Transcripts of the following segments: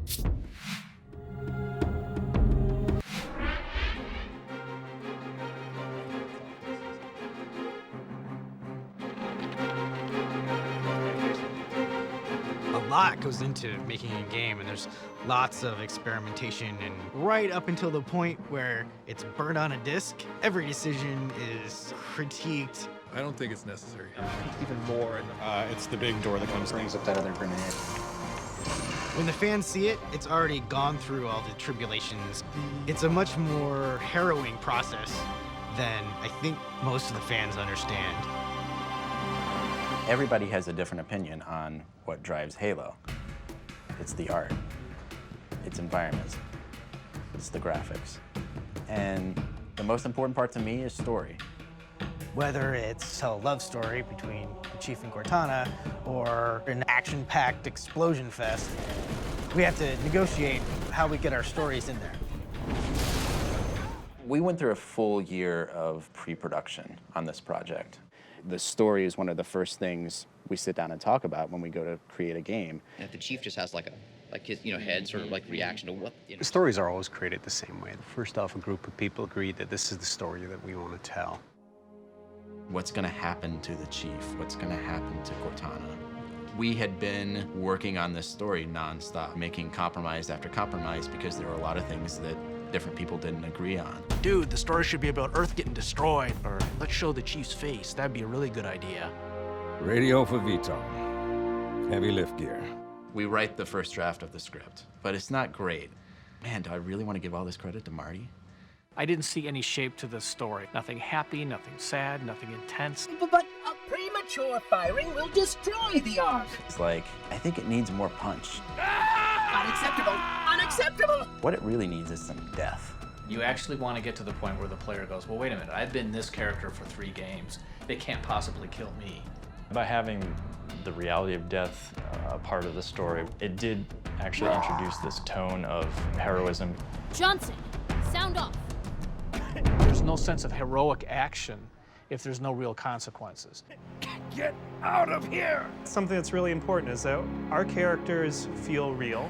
A lot goes into making a game, and there's lots of experimentation, and right up until the point where it's burned on a disc, every decision is critiqued. I don't think it's necessary. Even more. It's the big door that comes brings up that other grenade. When the fans see it, it's already gone through all the tribulations. It's a much more harrowing process than I think most of the fans understand. Everybody has a different opinion on what drives Halo. It's the art, it's environments, it's the graphics. And the most important part to me is story. Whether it's a love story between the Chief and Cortana or an action-packed explosion fest, we have to negotiate how we get our stories in there. We went through a full year of pre-production on this project. The story is one of the first things we sit down and talk about when we go to create a game. And if the chief just has like his head sort of like reaction to what The stories are always created the same way. First off, a group of people agreed that this is the story that we want to tell. What's going to happen to the chief? What's going to happen to Cortana? We had been working on this story nonstop, making compromise after compromise because there were a lot of things that different people didn't agree on. Dude, the story should be about Earth getting destroyed. Or let's show the chief's face. That'd be a really good idea. Radio for VTOL. Heavy lift gear. We write the first draft of the script, but it's not great. Man, do I really want to give all this credit to Marty? I didn't see any shape to this story. Nothing happy, nothing sad, nothing intense. But a premature firing will destroy the Ark. It's like, I think it needs more punch. Unacceptable! Unacceptable! What it really needs is some death. You actually want to get to the point where the player goes, well, wait a minute, I've been this character for 3 games. They can't possibly kill me. By having the reality of death a part of the story, it did actually introduce this tone of heroism. Johnson, sound off. There's no sense of heroic action if there's no real consequences. Get out of here! Something that's really important is that our characters feel real.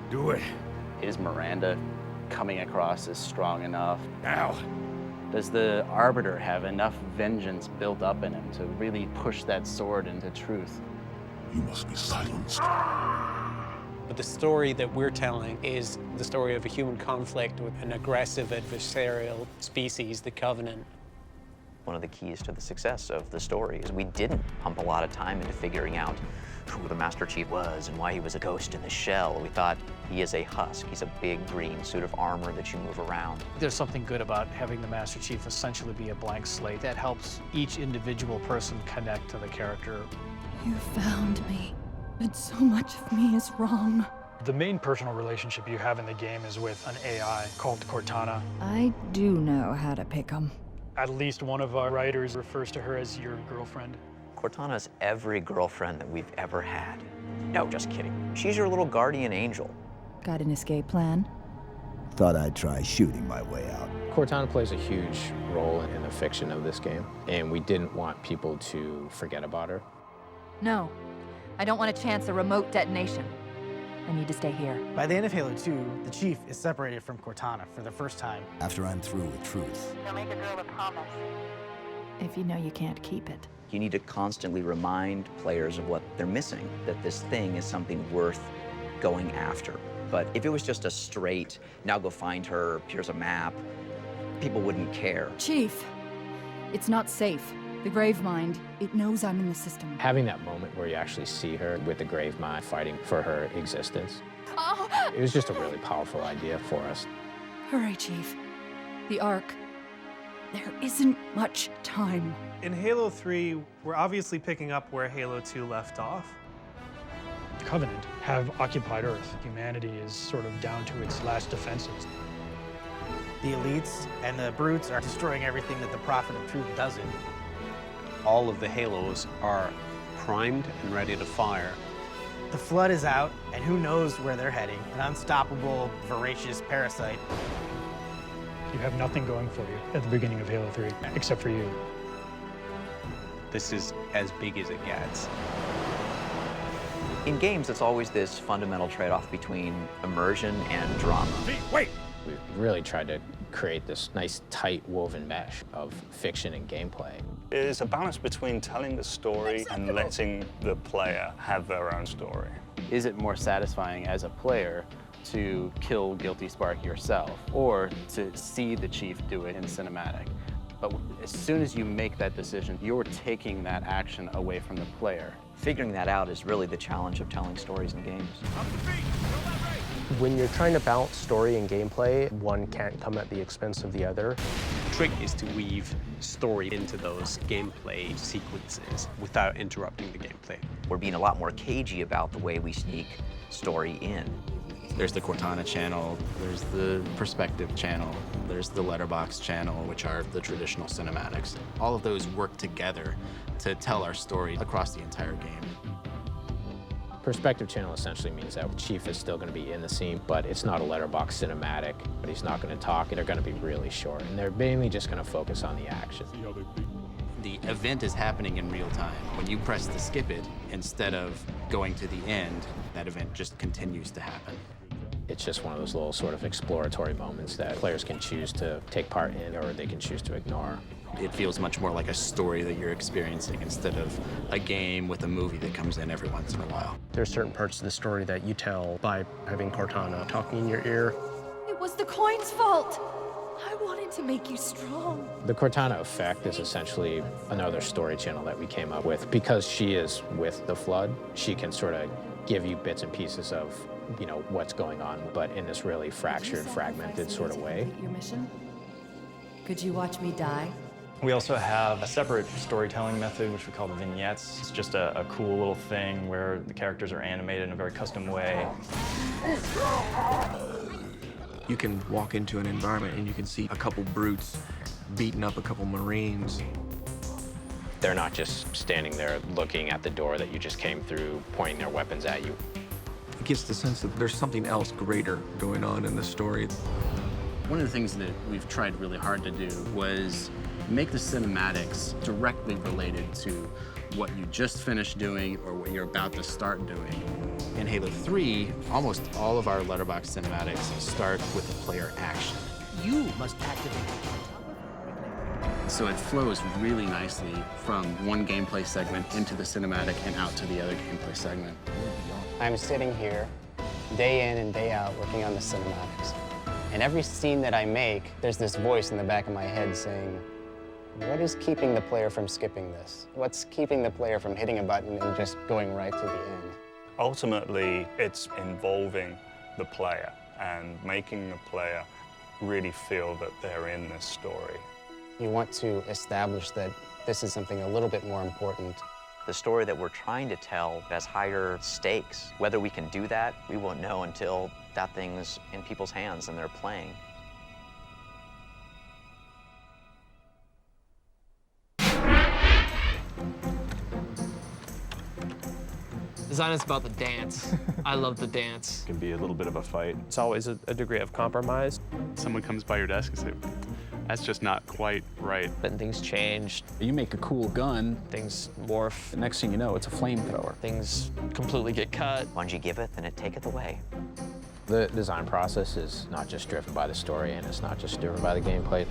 Do it. Is Miranda coming across as strong enough? Now. Does the Arbiter have enough vengeance built up in him to really push that sword into truth? You must be silenced. But the story that we're telling is the story of a human conflict with an aggressive adversarial species, the Covenant. One of the keys to the success of the story is we didn't pump a lot of time into figuring out who the Master Chief was and why he was a ghost in the shell. We thought he is a husk. He's a big green suit of armor that you move around. There's something good about having the Master Chief essentially be a blank slate that helps each individual person connect to the character. You found me, but so much of me is wrong. The main personal relationship you have in the game is with an AI called Cortana. I do know how to pick 'em. At least one of our writers refers to her as your girlfriend. Cortana's every girlfriend that we've ever had. No, just kidding. She's your little guardian angel. Got an escape plan? Thought I'd try shooting my way out. Cortana plays a huge role in the fiction of this game, and we didn't want people to forget about her. No, I don't want to chance a remote detonation. I need to stay here. By the end of Halo 2, the Chief is separated from Cortana for the first time. After I'm through with truth. Don't make a girl a promise. If you know you can't keep it. You need to constantly remind players of what they're missing, that this thing is something worth going after. But if it was just a straight, now go find her, here's a map, people wouldn't care. Chief, it's not safe. The Gravemind, it knows I'm in the system. Having that moment where you actually see her with the Gravemind fighting for her existence, it was just a really powerful idea for us. Hurry, Chief. The Ark. There isn't much time. In Halo 3, we're obviously picking up where Halo 2 left off. The Covenant have occupied Earth. Humanity is sort of down to its last defenses. The elites and the brutes are destroying everything that the Prophet of Truth doesn't. All of the Halos are primed and ready to fire. The Flood is out, and who knows where they're heading. An unstoppable, voracious parasite. You have nothing going for you at the beginning of Halo 3, except for you. This is as big as it gets. In games, it's always this fundamental trade-off between immersion and drama. Wait! We really tried to create this nice, tight, woven mesh of fiction and gameplay. It is a balance between telling the story and letting the player have their own story. Is it more satisfying as a player to kill Guilty Spark yourself, or to see the chief do it in cinematic? But as soon as you make that decision, you're taking that action away from the player. Figuring that out is really the challenge of telling stories in games. When you're trying to balance story and gameplay, one can't come at the expense of the other. The trick is to weave story into those gameplay sequences without interrupting the gameplay. We're being a lot more cagey about the way we sneak story in. There's the Cortana channel, there's the Perspective channel, there's the Letterbox channel, which are the traditional cinematics. All of those work together to tell our story across the entire game. Perspective channel essentially means that the chief is still going to be in the scene, but it's not a letterbox cinematic, but he's not going to talk, and they're going to be really short, and they're mainly just going to focus on the action. The event is happening in real time. When you press to skip it, instead of going to the end, that event just continues to happen. It's just one of those little sort of exploratory moments that players can choose to take part in, or they can choose to ignore. It feels much more like a story that you're experiencing instead of a game with a movie that comes in every once in a while. There's certain parts of the story that you tell by having Cortana talking in your ear. It was the coin's fault. I wanted to make you strong. The Cortana effect is essentially another story channel that we came up with. Because she is with the Flood, she can sort of give you bits and pieces of, you know, what's going on, but in this really fractured, fragmented sort of way. Your mission? Could you watch me die? We also have a separate storytelling method, which we call the vignettes. It's just a cool little thing where the characters are animated in a very custom way. You can walk into an environment and you can see a couple brutes beating up a couple Marines. They're not just standing there looking at the door that you just came through, pointing their weapons at you. It gives the sense that there's something else greater going on in the story. One of the things that we've tried really hard to do was make the cinematics directly related to what you just finished doing or what you're about to start doing. In Halo 3, almost all of our letterbox cinematics start with a player action. You must activate. So it flows really nicely from one gameplay segment into the cinematic and out to the other gameplay segment. I'm sitting here day in and day out working on the cinematics. And every scene that I make, there's this voice in the back of my head saying, what is keeping the player from skipping this? What's keeping the player from hitting a button and just going right to the end? Ultimately, it's involving the player and making the player really feel that they're in this story. You want to establish that this is something a little bit more important. The story that we're trying to tell has higher stakes. Whether we can do that, we won't know until that thing's in people's hands and they're playing. Design is about the dance. I love the dance. It can be a little bit of a fight. It's always a degree of compromise. Someone comes by your desk and says, that's just not quite right. Then things change. You make a cool gun. Things morph. The next thing you know, it's a flamethrower. Things completely get cut. Once you giveth, and it taketh away. The design process is not just driven by the story, and it's not just driven by the gameplay.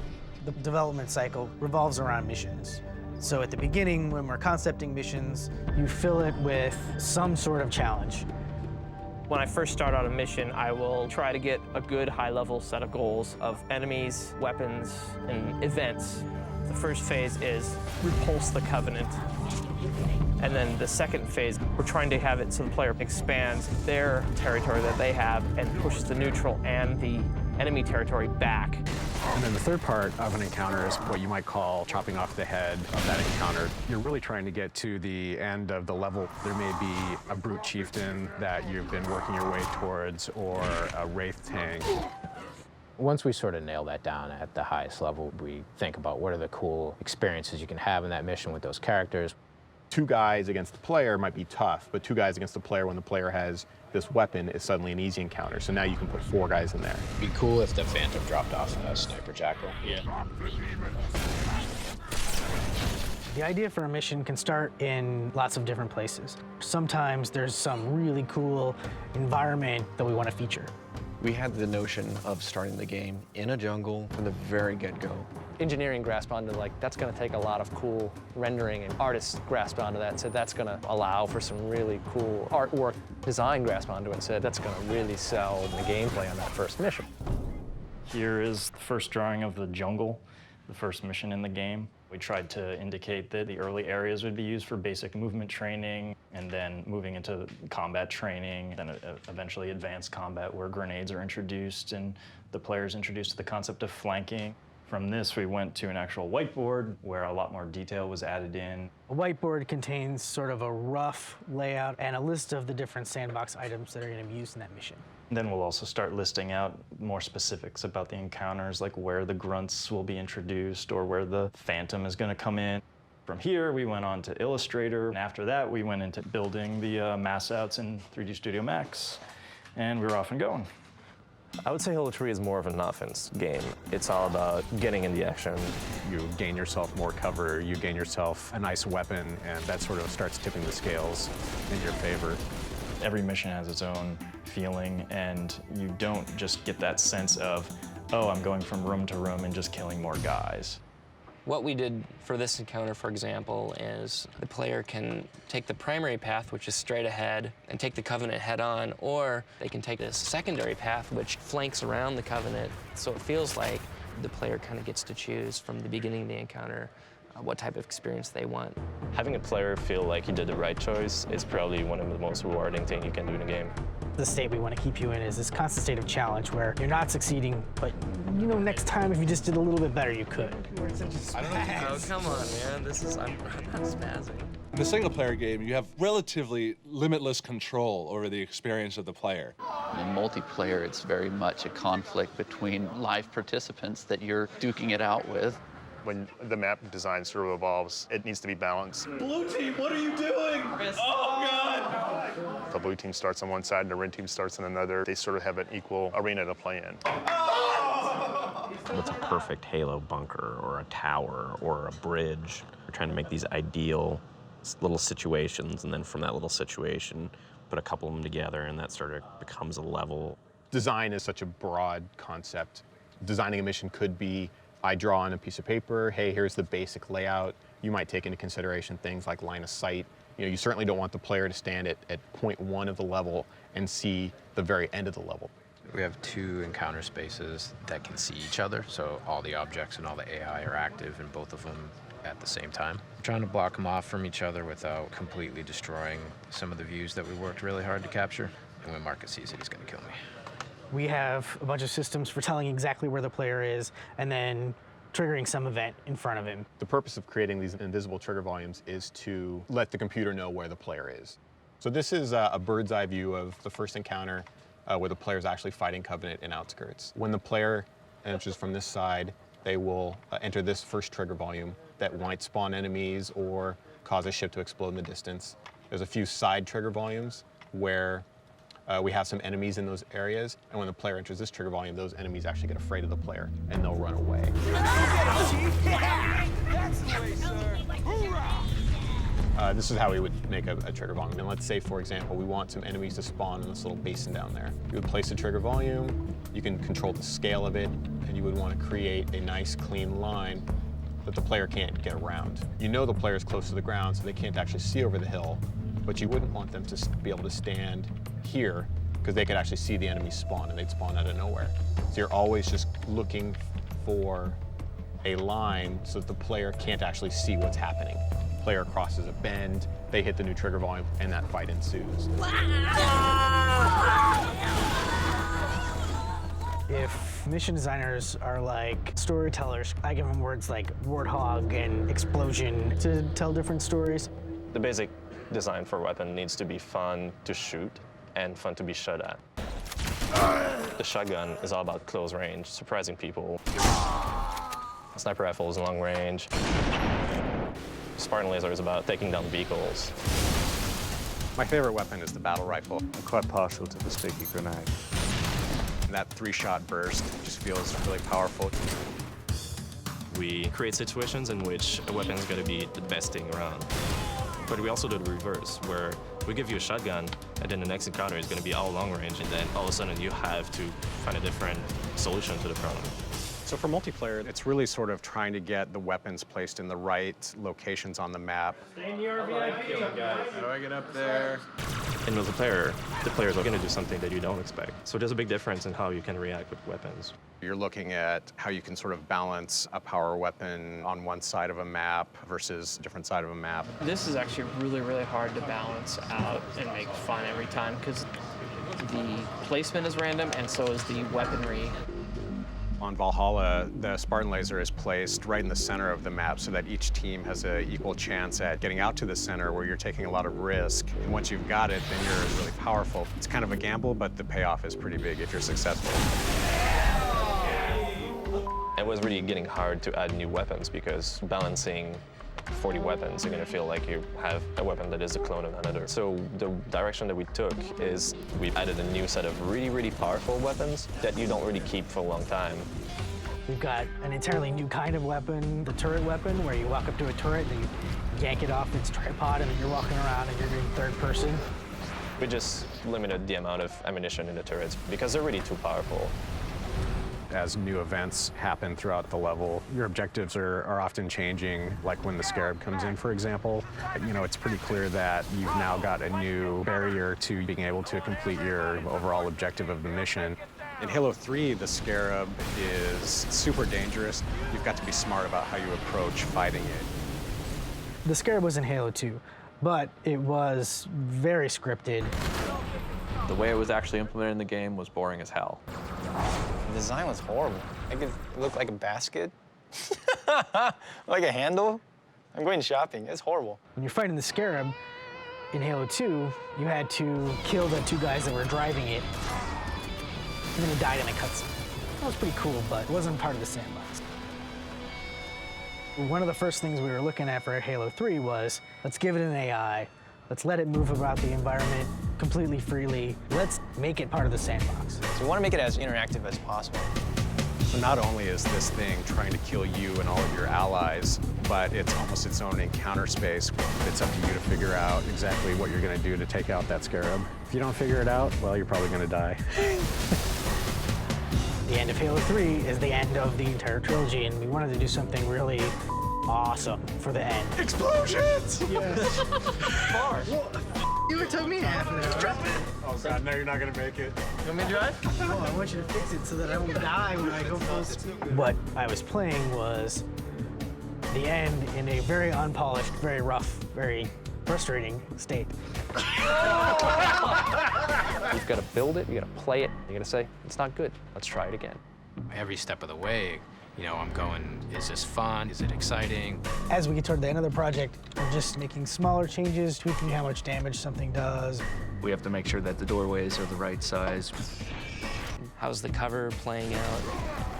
The development cycle revolves around missions. So at the beginning, when we're concepting missions, you fill it with some sort of challenge. When I first start out a mission, I will try to get a good high-level set of goals of enemies, weapons, and events. The first phase is repulse the Covenant. And then the second phase, we're trying to have it so the player expands their territory that they have and pushes the neutral and the enemy territory back. And then the third part of an encounter is what you might call chopping off the head of that encounter. You're really trying to get to the end of the level. There may be a brute chieftain that you've been working your way towards, or a wraith tank. Once we sort of nail that down at the highest level, we think about what are the cool experiences you can have in that mission with those characters. 2 guys against the player might be tough, but 2 guys against the player when the player has this weapon is suddenly an easy encounter. So now you can put 4 guys in there. It'd be cool if the Phantom dropped off a sniper jackal. Yeah. The idea for a mission can start in lots of different places. Sometimes there's some really cool environment that we want to feature. We had the notion of starting the game in a jungle from the very get-go. Engineering grasped onto, like, that's going to take a lot of cool rendering, and artists grasped onto that and said that's going to allow for some really cool artwork. Design grasped onto it and said that's going to really sell the gameplay on that first mission. Here is the first drawing of the jungle, the first mission in the game. We tried to indicate that the early areas would be used for basic movement training, and then moving into combat training, then eventually advanced combat where grenades are introduced and the player's introduced to the concept of flanking. From this, we went to an actual whiteboard where a lot more detail was added in. A whiteboard contains sort of a rough layout and a list of the different sandbox items that are going to be used in that mission. Then we'll also start listing out more specifics about the encounters, like where the grunts will be introduced or where the phantom is going to come in. From here, we went on to Illustrator, and after that, we went into building the mass outs in 3D Studio Max, and we were off and going. I would say Halo 3 is more of an offense game. It's all about getting in the action. You gain yourself more cover, you gain yourself a nice weapon, and that sort of starts tipping the scales in your favor. Every mission has its own feeling, and you don't just get that sense of, oh, I'm going from room to room and just killing more guys. What we did for this encounter, for example, is the player can take the primary path, which is straight ahead, and take the Covenant head-on, or they can take this secondary path, which flanks around the Covenant. So it feels like the player kind of gets to choose from the beginning of the encounter what type of experience they want. Having a player feel like he did the right choice is probably one of the most rewarding things you can do in a game. The state we want to keep you in is this constant state of challenge where you're not succeeding, but you know next time if you just did a little bit better, you could. Oh, come on, man. I'm not spazzing. In a single-player game, you have relatively limitless control over the experience of the player. In multiplayer, it's very much a conflict between live participants that you're duking it out with. When the map design sort of evolves, it needs to be balanced. Blue team, what are you doing? Oh, God! The blue team starts on one side and the red team starts on another. They sort of have an equal arena to play in. What's a perfect Halo bunker or a tower or a bridge? We're trying to make these ideal little situations, and then from that little situation, put a couple of them together, and that sort of becomes a level. Design is such a broad concept. Designing a mission could be, I draw on a piece of paper, hey, here's the basic layout. You might take into consideration things like line of sight. You know, you certainly don't want the player to stand at point 1 of the level and see the very end of the level. We have 2 encounter spaces that can see each other, so all the objects and all the AI are active in both of them at the same time. I'm trying to block them off from each other without completely destroying some of the views that we worked really hard to capture. And when Marcus sees it, he's going to kill me. We have a bunch of systems for telling exactly where the player is and then triggering some event in front of him. The purpose of creating these invisible trigger volumes is to let the computer know where the player is. So this is a bird's eye view of the first encounter where the player is actually fighting Covenant in outskirts. When the player enters from this side, they will enter this first trigger volume that might spawn enemies or cause a ship to explode in the distance. There's a few side trigger volumes where we have some enemies in those areas, and when the player enters this trigger volume, those enemies actually get afraid of the player, and they'll run away. That's the way, sir. Hoorah! This is how we would make a trigger volume. And let's say, for example, we want some enemies to spawn in this little basin down there. You would place a trigger volume, you can control the scale of it, and you would want to create a nice, clean line that the player can't get around. You know the player is close to the ground, so they can't actually see over the hill, but you wouldn't want them to be able to stand here because they could actually see the enemy spawn, and they'd spawn out of nowhere. So you're always just looking for a line so that the player can't actually see what's happening. Player crosses a bend, they hit the new trigger volume, and that fight ensues. If mission designers are like storytellers, I give them words like warthog and explosion to tell different stories. The basic design for a weapon needs to be fun to shoot and fun to be shot at. The shotgun is all about close range, surprising people. The sniper rifle is long range. Spartan laser is about taking down vehicles. My favorite weapon is the battle rifle. I'm quite partial to the sticky grenade. That 3-shot burst just feels really powerful. We create situations in which a weapon is going to be the best thing around. But we also do the reverse, where we give you a shotgun, and then the next encounter is going to be all long range, and then all of a sudden you have to find a different solution to the problem. So for multiplayer, it's really sort of trying to get the weapons placed in the right locations on the map. Stay in your VIP. How do I get up there? In multiplayer, the players are going to do something that you don't expect. So there's a big difference in how you can react with weapons. You're looking at how you can sort of balance a power weapon on one side of a map versus a different side of a map. This is actually really, really hard to balance out and make fun every time because the placement is random and so is the weaponry. On Valhalla, the Spartan laser is placed right in the center of the map so that each team has an equal chance at getting out to the center where you're taking a lot of risk. And once you've got it, then you're really powerful. It's kind of a gamble, but the payoff is pretty big if you're successful. It was really getting hard to add new weapons because balancing 40 weapons, you're going to feel like you have a weapon that is a clone of another. So the direction that we took is we added a new set of really, really powerful weapons that you don't really keep for a long time. We've got an entirely new kind of weapon, the turret weapon, where you walk up to a turret and you yank it off its tripod and then you're walking around and you're doing third person. We just limited the amount of ammunition in the turrets because they're really too powerful. As new events happen throughout the level, your objectives are often changing, like when the Scarab comes in, for example. You know, it's pretty clear that you've now got a new barrier to being able to complete your overall objective of the mission. In Halo 3, the Scarab is super dangerous. You've got to be smart about how you approach fighting it. The Scarab was in Halo 2, but it was very scripted. The way it was actually implemented in the game was boring as hell. The design was horrible. It looked like a basket, like a handle. I'm going shopping. It's horrible. When you're fighting the Scarab in Halo 2, you had to kill the two guys that were driving it, and then he died in a cutscene. That was pretty cool, but it wasn't part of the sandbox. One of the first things we were looking at for Halo 3 was, let's give it an AI, let's let it move about the environment completely freely, let's make it part of the sandbox. So we want to make it as interactive as possible. So not only is this thing trying to kill you and all of your allies, but it's almost its own encounter space. It's up to you to figure out exactly what you're going to do to take out that Scarab. If you don't figure it out, well, you're probably going to die. The end of Halo 3 is the end of the entire trilogy, and we wanted to do something really awesome for the end. Explosions! Yes. You were telling me half an hour. Drop it! Oh God, no, you're not gonna make it. You want me to drive? No, I want you to fix it so that I won't die when I go full speed. What I was playing was the end in a very unpolished, very rough, very frustrating state. You've got to build it, you got to play it, you got to say, it's not good, let's try it again. Every step of the way, you know, I'm going, is this fun? Is it exciting? As we get toward the end of the project, we're just making smaller changes, tweaking how much damage something does. We have to make sure that the doorways are the right size. How's the cover playing out?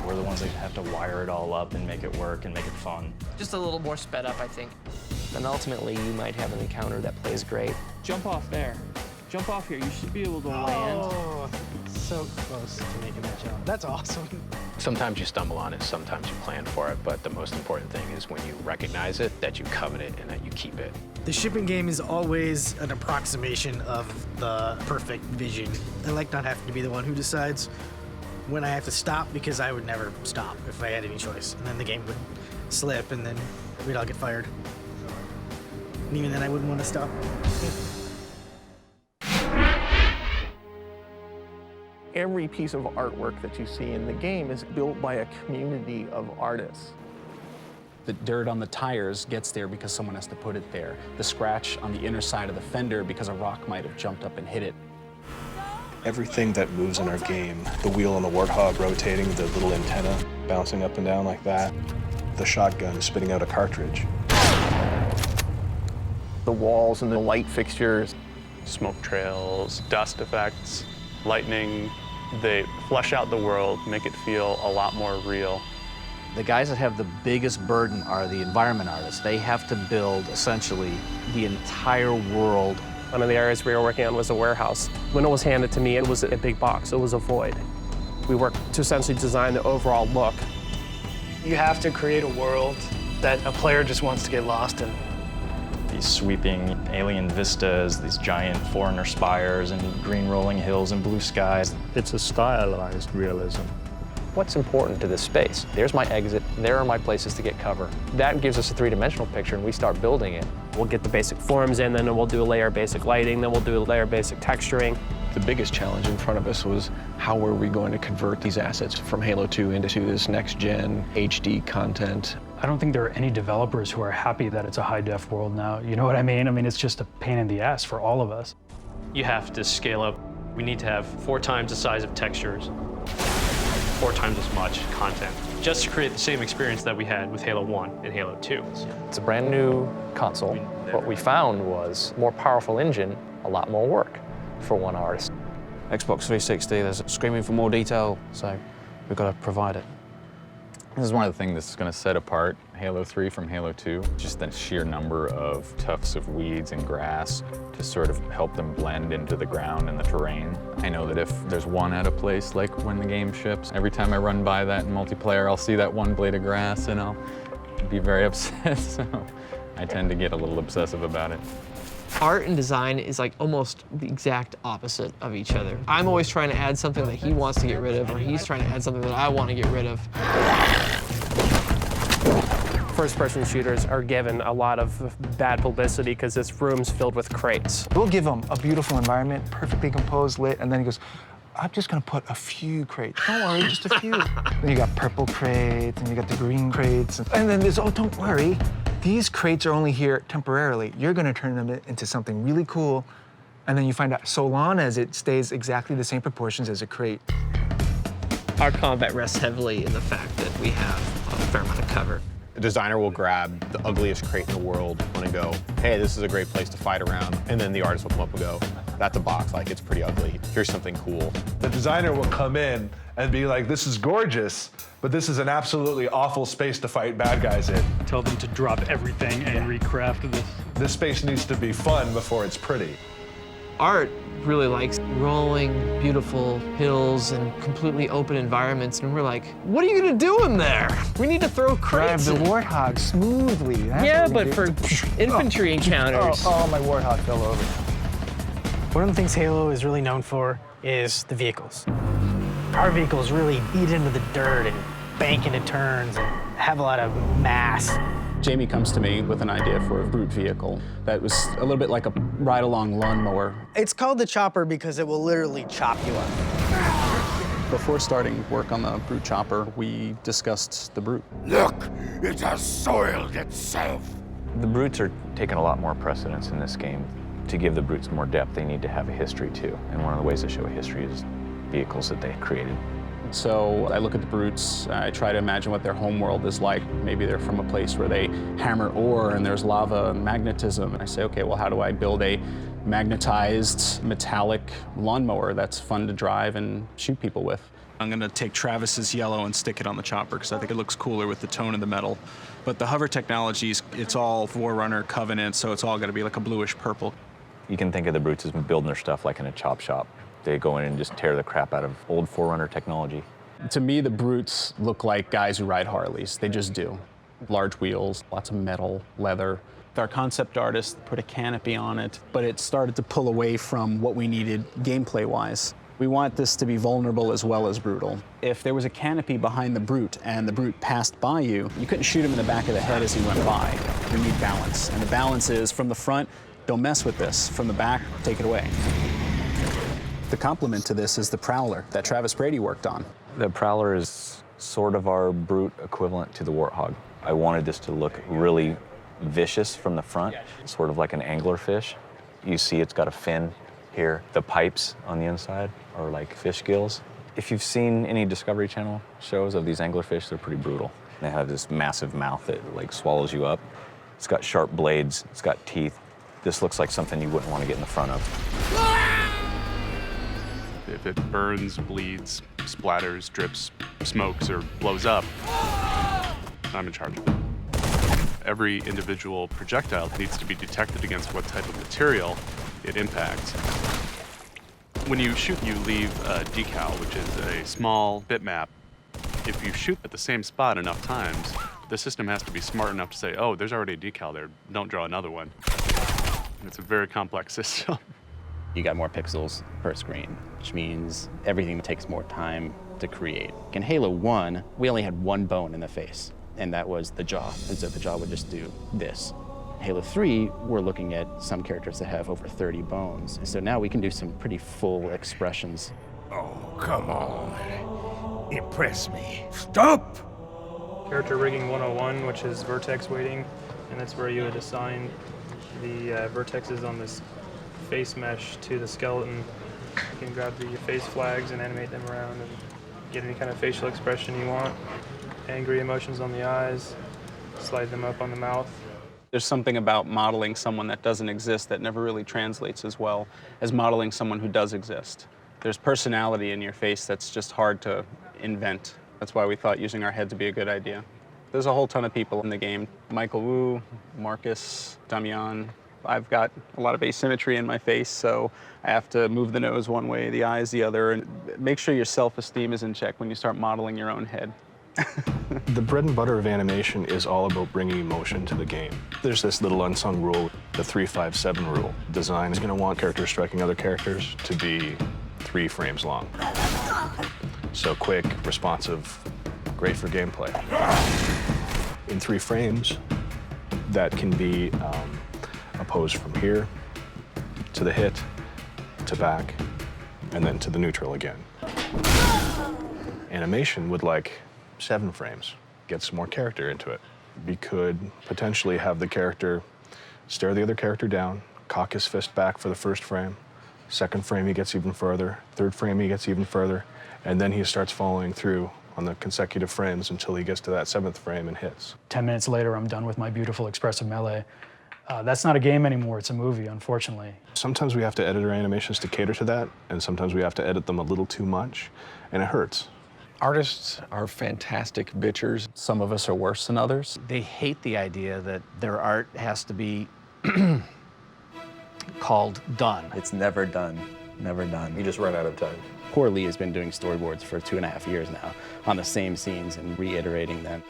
We're the ones that have to wire it all up and make it work and make it fun. Just a little more sped up, I think. And ultimately, you might have an encounter that plays great. Jump off there. Jump off here. You should be able to land. Oh, so close to making that jump. That's awesome. Sometimes you stumble on it, sometimes you plan for it, but the most important thing is when you recognize it, that you covet it and that you keep it. The shipping game is always an approximation of the perfect vision. I like not having to be the one who decides when I have to stop, because I would never stop if I had any choice. And then the game would slip and then we'd all get fired. And even then I wouldn't want to stop. Every piece of artwork that you see in the game is built by a community of artists. The dirt on the tires gets there because someone has to put it there. The scratch on the inner side of the fender because a rock might have jumped up and hit it. Everything that moves in our game, the wheel on the Warthog rotating, the little antenna bouncing up and down like that, the shotgun spitting out a cartridge. The walls and the light fixtures. Smoke trails, dust effects, lightning, they flesh out the world, make it feel a lot more real. The guys that have the biggest burden are the environment artists. They have to build essentially the entire world. One of the areas we were working on was a warehouse. When it was handed to me, it was a big box. It was a void. We worked to essentially design the overall look. You have to create a world that a player just wants to get lost in. These sweeping alien vistas, these giant foreigner spires, and green rolling hills and blue skies. It's a stylized realism. What's important to this space? There's my exit, there are my places to get cover. That gives us a three-dimensional picture, and we start building it. We'll get the basic forms in, then we'll do a layer basic lighting, then we'll do a layer basic texturing. The biggest challenge in front of us was how are we going to convert these assets from Halo 2 into this next-gen HD content. I don't think there are any developers who are happy that it's a high-def world now. You know what I mean? I mean, it's just a pain in the ass for all of us. You have to scale up. We need to have 4 times the size of textures, 4 times as much content, just to create the same experience that we had with Halo 1 and Halo 2. It's a brand new console. What we found was more powerful engine, a lot more work for one artist. Xbox 360, there's screaming for more detail, so we've got to provide it. This is one of the things that's going to set apart Halo 3 from Halo 2, just the sheer number of tufts of weeds and grass to sort of help them blend into the ground and the terrain. I know that if there's one out of place, like when the game ships, every time I run by that in multiplayer, I'll see that one blade of grass and I'll be very upset, so I tend to get a little obsessive about it. Art and design is like almost the exact opposite of each other. I'm always trying to add something that he wants to get rid of, or he's trying to add something that I want to get rid of. First-person shooters are given a lot of bad publicity because this room's filled with crates. We'll give him a beautiful environment, perfectly composed, lit, and then he goes, I'm just gonna put a few crates. Don't worry, just a few. Then you got purple crates, and you got the green crates. And then there's, oh, don't worry. These crates are only here temporarily. You're gonna turn them into something really cool, and then you find out so long as it stays exactly the same proportions as a crate. Our combat rests heavily in the fact that we have a fair amount of cover. A designer will grab the ugliest crate in the world and go, hey, this is a great place to fight around. And then the artist will come up and go, that's a box, like it's pretty ugly. Here's something cool. The designer will come in and be like, this is gorgeous, but this is an absolutely awful space to fight bad guys in. Tell them to drop everything and recraft this. This space needs to be fun before it's pretty. Art really likes rolling, beautiful hills and completely open environments, and we're like, what are you gonna do in there? We need to throw crates Drive the in. warthog smoothly. That's Yeah, what we but do. for infantry encounters. Oh, my warthog fell over. One of the things Halo is really known for is the vehicles. Our vehicles really eat into the dirt and bank into turns and have a lot of mass. Jamie comes to me with an idea for a brute vehicle that was a little bit like a ride-along lawnmower. It's called the chopper because it will literally chop you up. Before starting work on the brute chopper, we discussed the brute. Look, it has soiled itself. The brutes are taking a lot more precedence in this game. To give the brutes more depth, they need to have a history too. And one of the ways to show a history is vehicles that they created. So I look at the brutes, I try to imagine what their home world is like. Maybe they're from a place where they hammer ore and there's lava and magnetism. And I say, okay, well, how do I build a magnetized metallic lawnmower that's fun to drive and shoot people with? I'm gonna take Travis's yellow and stick it on the chopper because I think it looks cooler with the tone of the metal. But the hover technologies, it's all Forerunner, Covenant, so it's all gonna be like a bluish purple. You can think of the brutes as building their stuff like in a chop shop. They go in and just tear the crap out of old Forerunner technology. To me, the brutes look like guys who ride Harleys. They just do. Large wheels, lots of metal, leather. Our concept artist put a canopy on it, but it started to pull away from what we needed gameplay-wise. We want this to be vulnerable as well as brutal. If there was a canopy behind the brute and the brute passed by you, you couldn't shoot him in the back of the head as he went by. You need balance. And the balance is from the front, don't mess with this. From the back, take it away. The complement to this is the Prowler that Travis Brady worked on. The Prowler is sort of our brute equivalent to the Warthog. I wanted this to look really vicious from the front, sort of like an anglerfish. You see it's got a fin here. The pipes on the inside are like fish gills. If you've seen any Discovery Channel shows of these anglerfish, they're pretty brutal. They have this massive mouth that like swallows you up. It's got sharp blades, it's got teeth. This looks like something you wouldn't want to get in the front of. If it burns, bleeds, splatters, drips, smokes, or blows up, I'm in charge of it. Every individual projectile needs to be detected against what type of material it impacts. When you shoot, you leave a decal, which is a small bitmap If you shoot at the same spot enough times, the system has to be smart enough to say, oh, there's already a decal there, don't draw another one. And it's a very complex system. You got more pixels per screen, which means everything takes more time to create. In Halo 1, we only had one bone in the face, and that was the jaw, and so the jaw would just do this. Halo 3, we're looking at some characters that have over 30 bones, and so now we can do some pretty full expressions. Oh, come on. Impress me. Stop! Character rigging 101, which is vertex weighting, and that's where you would assign the vertexes on this face mesh to the skeleton. You can grab the face flags and animate them around and get any kind of facial expression you want. Angry emotions on the eyes, slide them up on the mouth. There's something about modeling someone that doesn't exist that never really translates as well as modeling someone who does exist. There's personality in your face that's just hard to invent. That's why we thought using our heads would be a good idea. There's a whole ton of people in the game. Michael Wu, Marcus, Damian. I've got a lot of asymmetry in my face, so I have to move the nose one way, the eyes the other, and make sure your self-esteem is in check when you start modeling your own head. The bread and butter of animation is all about bringing emotion to the game. There's this little unsung rule, the 3-5-7 rule. Design is going to want characters striking other characters to be 3 frames long. So quick, responsive, great for gameplay. In 3 frames, that can be a pose from here to the hit, to back, and then to the neutral again. Animation would like 7 frames, get some more character into it. We could potentially have the character stare the other character down, cock his fist back for the first frame. Second frame, he gets even further. Third frame, he gets even further. And then he starts following through on the consecutive frames until he gets to that 7th frame and hits. 10 minutes later, I'm done with my beautiful expressive melee. That's not a game anymore, it's a movie, unfortunately. Sometimes we have to edit our animations to cater to that, and sometimes we have to edit them a little too much, and it hurts. Artists are fantastic bitchers. Some of us are worse than others. They hate the idea that their art has to be called done. It's never done, never done. You just run out of time. Poor Lee has been doing storyboards for 2.5 years now on the same scenes and reiterating them.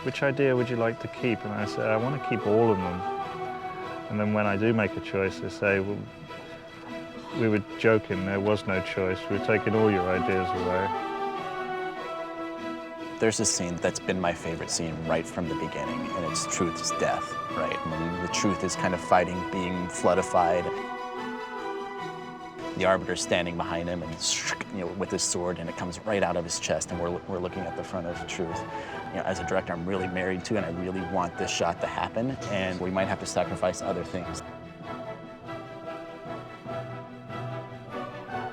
Which idea would you like to keep? And I say, I want to keep all of them. And then when I do make a choice, they say, well, we were joking, there was no choice. We're taking all your ideas away. There's a scene that's been my favorite scene right from the beginning, and it's truth is death, right? And the truth is kind of fighting, being floodified. The Arbiter's standing behind him and with his sword, and it comes right out of his chest, and we're looking at the front of truth. As a director, I'm really married to, and I really want this shot to happen, and we might have to sacrifice other things.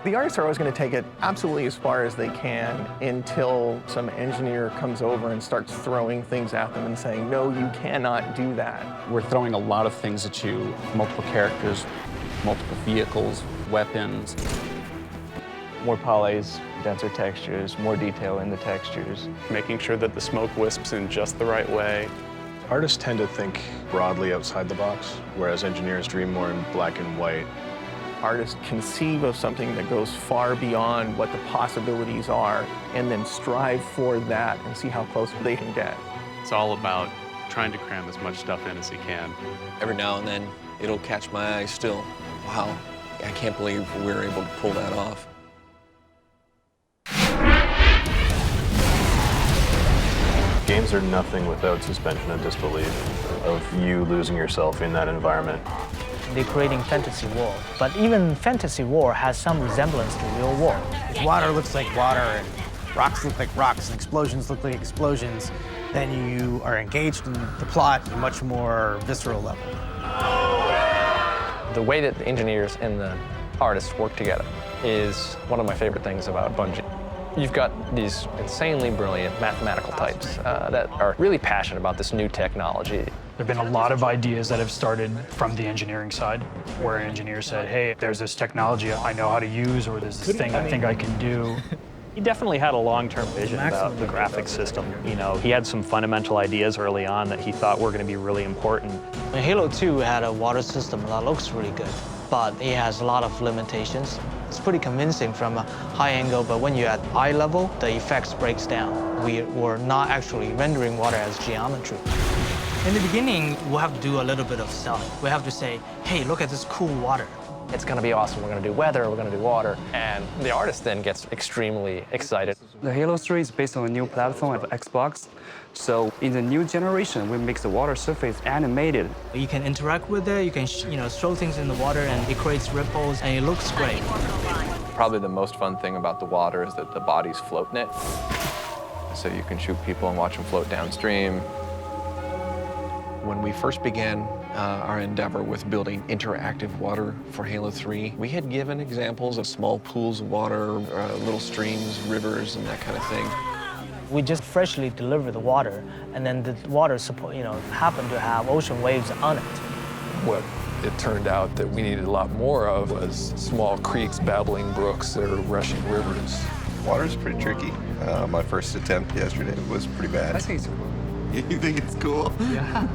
The artists are always going to take it absolutely as far as they can until some engineer comes over and starts throwing things at them and saying, no, you cannot do that. We're throwing a lot of things at you, multiple characters, multiple vehicles, weapons. More polys, denser textures, more detail in the textures. Making sure that the smoke wisps in just the right way. Artists tend to think broadly outside the box, whereas engineers dream more in black and white. Artists conceive of something that goes far beyond what the possibilities are and then strive for that and see how close they can get. It's all about trying to cram as much stuff in as he can. Every now and then, it'll catch my eye still. Wow, I can't believe we were able to pull that off. Games are nothing without suspension of disbelief, of you losing yourself in that environment. They're creating fantasy world, but even fantasy world has some resemblance to real world. If water looks like water and rocks look like rocks and explosions look like explosions, then you are engaged in the plot at a much more visceral level. The way that the engineers and the artists work together is one of my favorite things about Bungie. You've got these insanely brilliant mathematical types that are really passionate about this new technology. There have been a lot of ideas that have started from the engineering side, where an engineer said, hey, there's this technology I know how to use, or there's this thing I think I can do. He definitely had a long-term vision about the graphics system. He had some fundamental ideas early on that he thought were going to be really important. Halo 2 had a water system that looks really good, but it has a lot of limitations. It's pretty convincing from a high angle, but when you're at eye level, the effects breaks down. We were not actually rendering water as geometry. In the beginning, we'll have to do a little bit of selling. We have to say, hey, look at this cool water. It's going to be awesome. We're going to do weather, we're going to do water. And the artist then gets extremely excited. The Halo 3 is based on a new platform of Xbox. So in the new generation, we make the water surface animated. You can interact with it, you can throw things in the water, and it creates ripples, and it looks great. Probably the most fun thing about the water is that the bodies float in it. So you can shoot people and watch them float downstream. When we first began our endeavor with building interactive water for Halo 3, we had given examples of small pools of water, little streams, rivers, and that kind of thing. We just freshly deliver the water, and then the water happened to have ocean waves on it. What it turned out that we needed a lot more of was small creeks, babbling brooks, or rushing rivers. Water's pretty tricky. My first attempt yesterday was pretty bad. I think it's cool. You think it's cool? Yeah.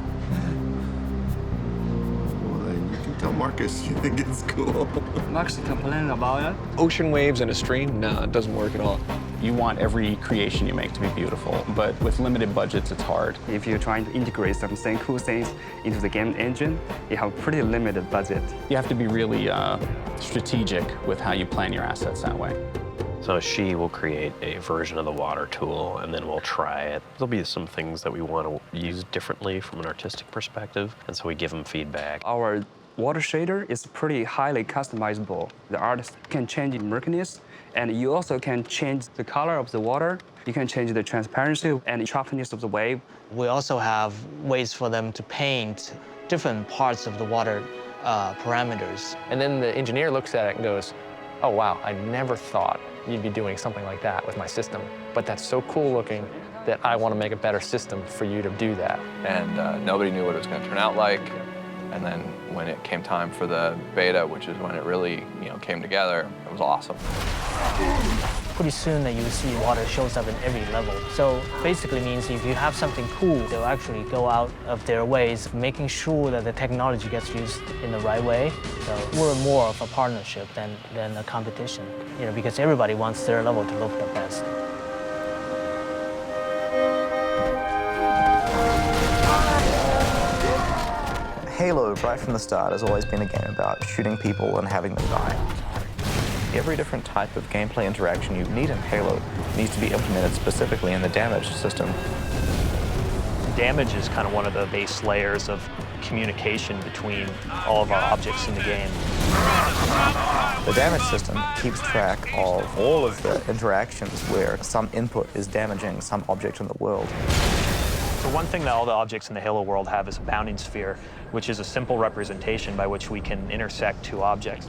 Tell Marcus you think it's cool. Marcus complaining about it. Ocean waves in a stream? No, it doesn't work at all. You want every creation you make to be beautiful, but with limited budgets, it's hard. If you're trying to integrate something, cool things into the game engine, you have a pretty limited budget. You have to be really strategic with how you plan your assets that way. So she will create a version of the water tool, and then we'll try it. There'll be some things that we want to use differently from an artistic perspective, and so we give them feedback. Our water shader is pretty highly customizable. The artist can change the murkiness, and you also can change the color of the water. You can change the transparency and sharpness of the wave. We also have ways for them to paint different parts of the water parameters. And then the engineer looks at it and goes, oh, wow, I never thought you'd be doing something like that with my system. But that's so cool looking that I want to make a better system for you to do that. And nobody knew what it was going to turn out like. And then when it came time for the beta, which is when it really came together, it was awesome. Pretty soon that you see water shows up in every level. So basically means if you have something cool, they'll actually go out of their ways, making sure that the technology gets used in the right way. So we're more of a partnership than a competition, because everybody wants their level to look the best. Halo, right from the start, has always been a game about shooting people and having them die. Every different type of gameplay interaction you need in Halo needs to be implemented specifically in the damage system. Damage is kind of one of the base layers of communication between all of our objects in the game. The damage system keeps track of all of the interactions where some input is damaging some object in the world. So one thing that all the objects in the Halo world have is a bounding sphere, which is a simple representation by which we can intersect two objects.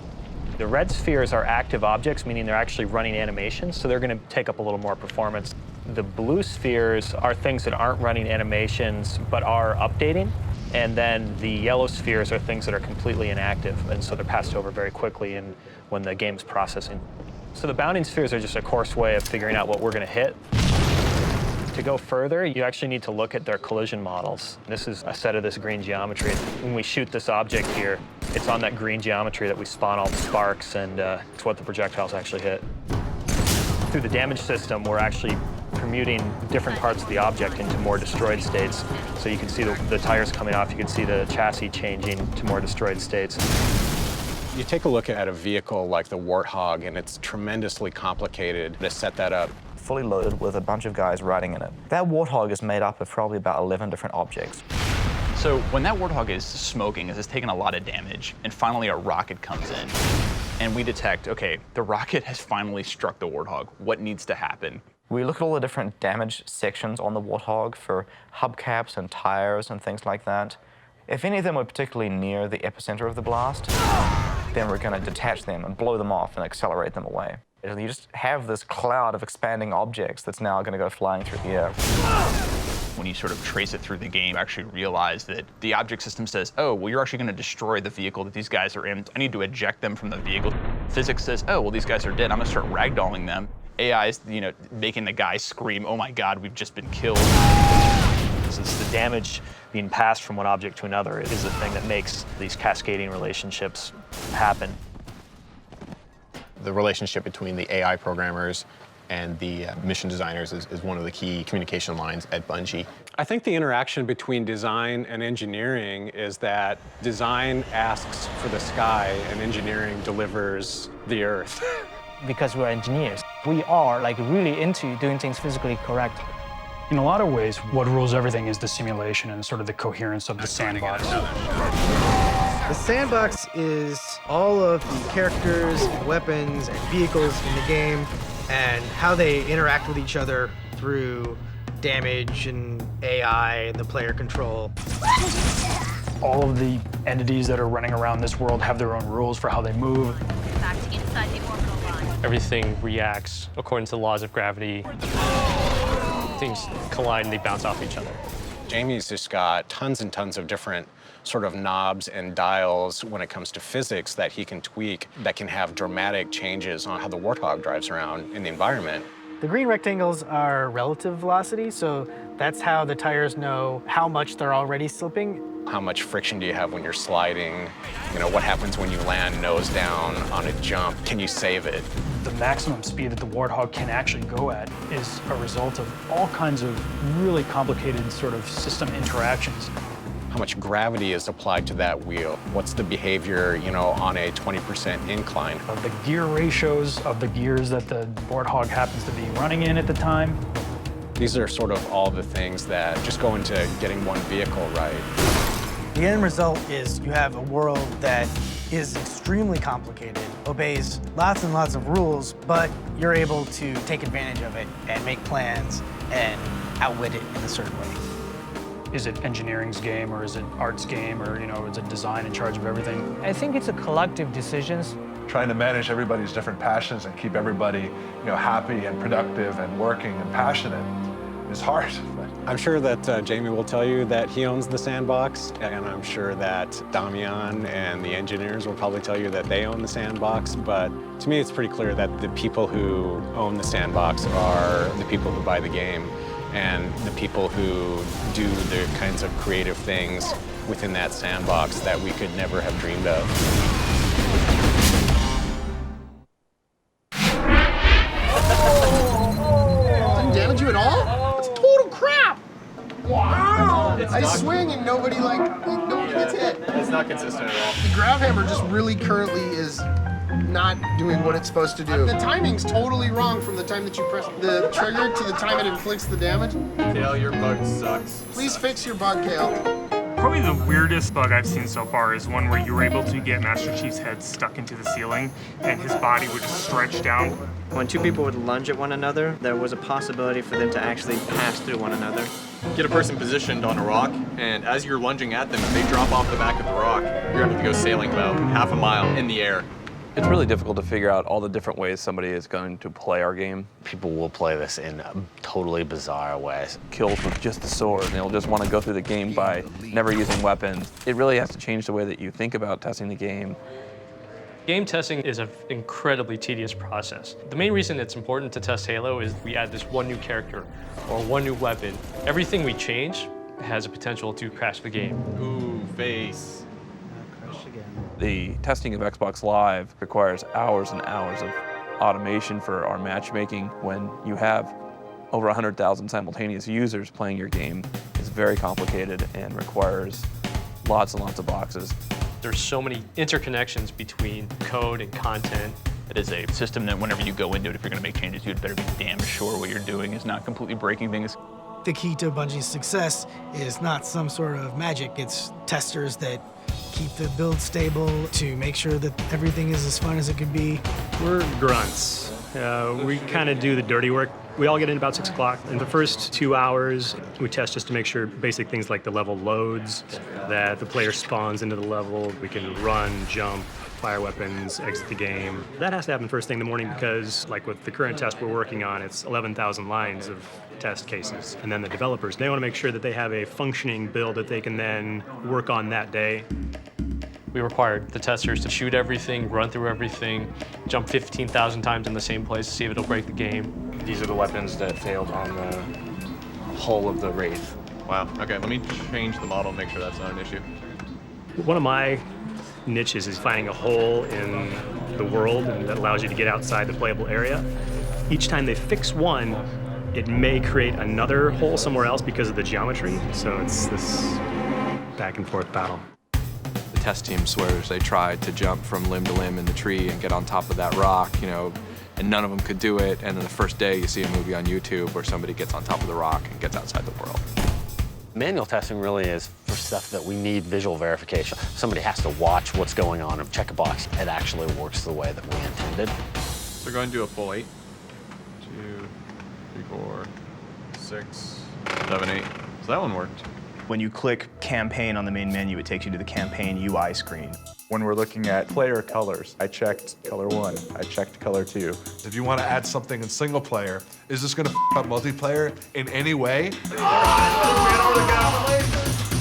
The red spheres are active objects, meaning they're actually running animations, so they're going to take up a little more performance. The blue spheres are things that aren't running animations but are updating, and then the yellow spheres are things that are completely inactive, and so they're passed over very quickly when the game's processing. So the bounding spheres are just a coarse way of figuring out what we're going to hit. To go further, you actually need to look at their collision models. This is a set of this green geometry. When we shoot this object here, it's on that green geometry that we spawn all the sparks, and it's what the projectiles actually hit. Through the damage system, we're actually permuting different parts of the object into more destroyed states. So you can see the tires coming off, you can see the chassis changing to more destroyed states. You take a look at a vehicle like the Warthog, and it's tremendously complicated to set that up. Fully loaded with a bunch of guys riding in it. That Warthog is made up of probably about 11 different objects. So when that Warthog is smoking, it's taking a lot of damage, and finally a rocket comes in, and we detect, okay, the rocket has finally struck the Warthog. What needs to happen? We look at all the different damage sections on the Warthog for hubcaps and tires and things like that. If any of them were particularly near the epicenter of the blast, then we're going to detach them and blow them off and accelerate them away. And you just have this cloud of expanding objects that's now going to go flying through the air. When you sort of trace it through the game, you actually realize that the object system says, oh, well, you're actually going to destroy the vehicle that these guys are in. I need to eject them from the vehicle. Physics says, oh, well, these guys are dead. I'm going to start ragdolling them. AI is, making the guy scream, oh my God, we've just been killed. It's the damage being passed from one object to another is the thing that makes these cascading relationships happen. The relationship between the AI programmers and the mission designers is one of the key communication lines at Bungie. I think the interaction between design and engineering is that design asks for the sky and engineering delivers the earth. Because we're engineers, we are like really into doing things physically correct. In a lot of ways, what rules everything is the simulation and sort of the coherence of the sandbox. The sandbox is all of the characters, weapons, and vehicles in the game, and how they interact with each other through damage and AI and the player control. All of the entities that are running around this world have their own rules for how they move. Everything reacts according to the laws of gravity. Things collide and they bounce off each other. Jamie's just got tons and tons of different sort of knobs and dials when it comes to physics that he can tweak that can have dramatic changes on how the Warthog drives around in the environment. The green rectangles are relative velocity, so that's how the tires know how much they're already slipping. How much friction do you have when you're sliding? You know, what happens when you land nose down on a jump? Can you save it? The maximum speed that the Warthog can actually go at is a result of all kinds of really complicated sort of system interactions. How much gravity is applied to that wheel? What's the behavior, you know, on a 20% incline? The gear ratios of the gears that the Warthog happens to be running in at the time. These are sort of all the things that just go into getting one vehicle right. The end result is you have a world that is extremely complicated, obeys lots and lots of rules, but you're able to take advantage of it and make plans and outwit it in a certain way. Is it engineering's game, or is it art's game, or is it design in charge of everything? I think it's a collective decisions. Trying to manage everybody's different passions and keep everybody, happy and productive and working and passionate is hard. I'm sure that Jamie will tell you that he owns the sandbox, and I'm sure that Damian and the engineers will probably tell you that they own the sandbox, but to me it's pretty clear that the people who own the sandbox are the people who buy the game and the people who do the kinds of creative things within that sandbox that we could never have dreamed of. Didn't damage you at all? That's total crap! Wow! I swing and nobody gets hit. It's not consistent at all. The grab hammer just really currently is not doing what it's supposed to do. The timing's totally wrong from the time that you press the trigger to the time it inflicts the damage. Kale, your bug sucks. Please fix your bug, Kale. Probably the weirdest bug I've seen so far is one where you were able to get Master Chief's head stuck into the ceiling and his body would just stretch down. When two people would lunge at one another, there was a possibility for them to actually pass through one another. Get a person positioned on a rock, and as you're lunging at them, if they drop off the back of the rock, you're gonna have to go sailing about half a mile in the air. It's really difficult to figure out all the different ways somebody is going to play our game. People will play this in totally bizarre ways. Kills with just the sword, and they'll just want to go through the game by never using weapons. It really has to change the way that you think about testing the game. Game testing is an incredibly tedious process. The main reason it's important to test Halo is we add this one new character or one new weapon. Everything we change has a potential to crash the game. Ooh, face. The testing of Xbox Live requires hours and hours of automation for our matchmaking. When you have over 100,000 simultaneous users playing your game, it's very complicated and requires lots and lots of boxes. There's so many interconnections between code and content. It is a system that whenever you go into it, if you're going to make changes, you'd better be damn sure what you're doing is not completely breaking things. The key to Bungie's success is not some sort of magic, it's testers that keep the build stable to make sure that everything is as fun as it could be. We're grunts. We kind of do the dirty work. We all get in about 6 o'clock. In the first 2 hours, we test just to make sure basic things like the level loads, that the player spawns into the level, we can run, jump, fire weapons, exit the game. That has to happen first thing in the morning because, like with the current test we're working on, it's 11,000 lines of test cases. And then the developers, they want to make sure that they have a functioning build that they can then work on that day. We required the testers to shoot everything, run through everything, jump 15,000 times in the same place to see if it'll break the game. These are the weapons that failed on the hull of the Wraith. Wow, okay, let me change the model and make sure that's not an issue. One of my niches is finding a hole in the world and that allows you to get outside the playable area. Each time they fix one, it may create another hole somewhere else because of the geometry. So it's this back and forth battle. The test team swears they tried to jump from limb to limb in the tree and get on top of that rock, you know, and none of them could do it. And then the first day you see a movie on YouTube where somebody gets on top of the rock and gets outside the world. Manual testing really is for stuff that we need visual verification. Somebody has to watch what's going on and check a box. It actually works the way that we intended. So we're going to do a full 8. 2, 3, 4, 6, 7, 8. So that one worked. When you click campaign on the main menu, it takes you to the campaign UI screen. When we're looking at player colors, I checked color 1, I checked color 2. If you want to add something in single player, is this going to up multiplayer in any way?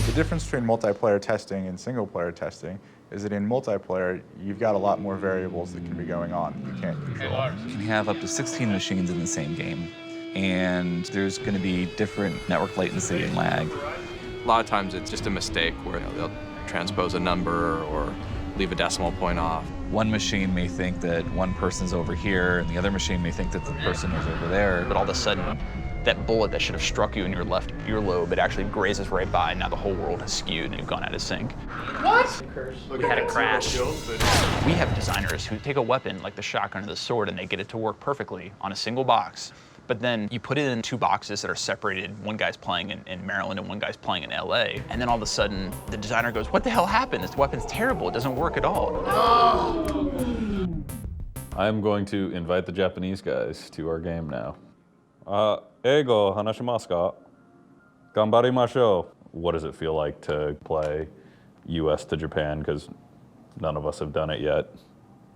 The difference between multiplayer testing and single player testing is that in multiplayer, you've got a lot more variables that can be going on that you can't control. You can have up to 16 machines in the same game, and there's going to be different network latency and lag. A lot of times it's just a mistake where they'll transpose a number or leave a decimal point off. One machine may think that one person's over here, and the other machine may think that the person is over there. But all of a sudden, that bullet that should have struck you in your left earlobe, it actually grazes right by, and now the whole world has skewed and you've gone out of sync. What? We had a crash. We have designers who take a weapon like the shotgun or the sword and they get it to work perfectly on a single box. But then you put it in 2 boxes that are separated. One guy's playing in Maryland and one guy's playing in LA. And then all of a sudden, the designer goes, what the hell happened? This weapon's terrible. It doesn't work at all. I'm going to invite the Japanese guys to our game now. Eigo hanashimasu ka? Ganbarimashou. What does it feel like to play US to Japan? Because none of us have done it yet.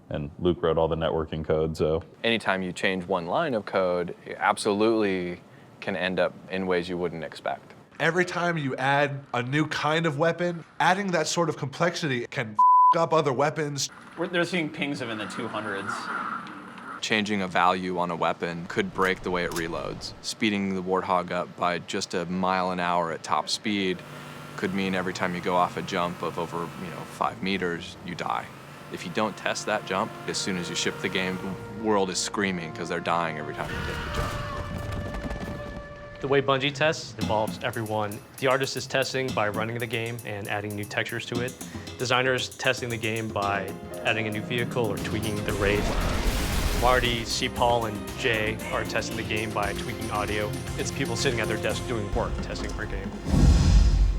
And Luke wrote all the networking code, so. Anytime you change one line of code, it absolutely can end up in ways you wouldn't expect. Every time you add a new kind of weapon, adding that sort of complexity can up other weapons. They're seeing pings of in the 200s. Changing a value on a weapon could break the way it reloads. Speeding the Warthog up by just a mile an hour at top speed could mean every time you go off a jump of over 5 meters, you die. If you don't test that jump, as soon as you ship the game, the world is screaming because they're dying every time you take the jump. The way Bungie tests involves everyone. The artist is testing by running the game and adding new textures to it. Designers testing the game by adding a new vehicle or tweaking the raid. Marty, C. Paul, and Jay are testing the game by tweaking audio. It's people sitting at their desk doing work, testing our game.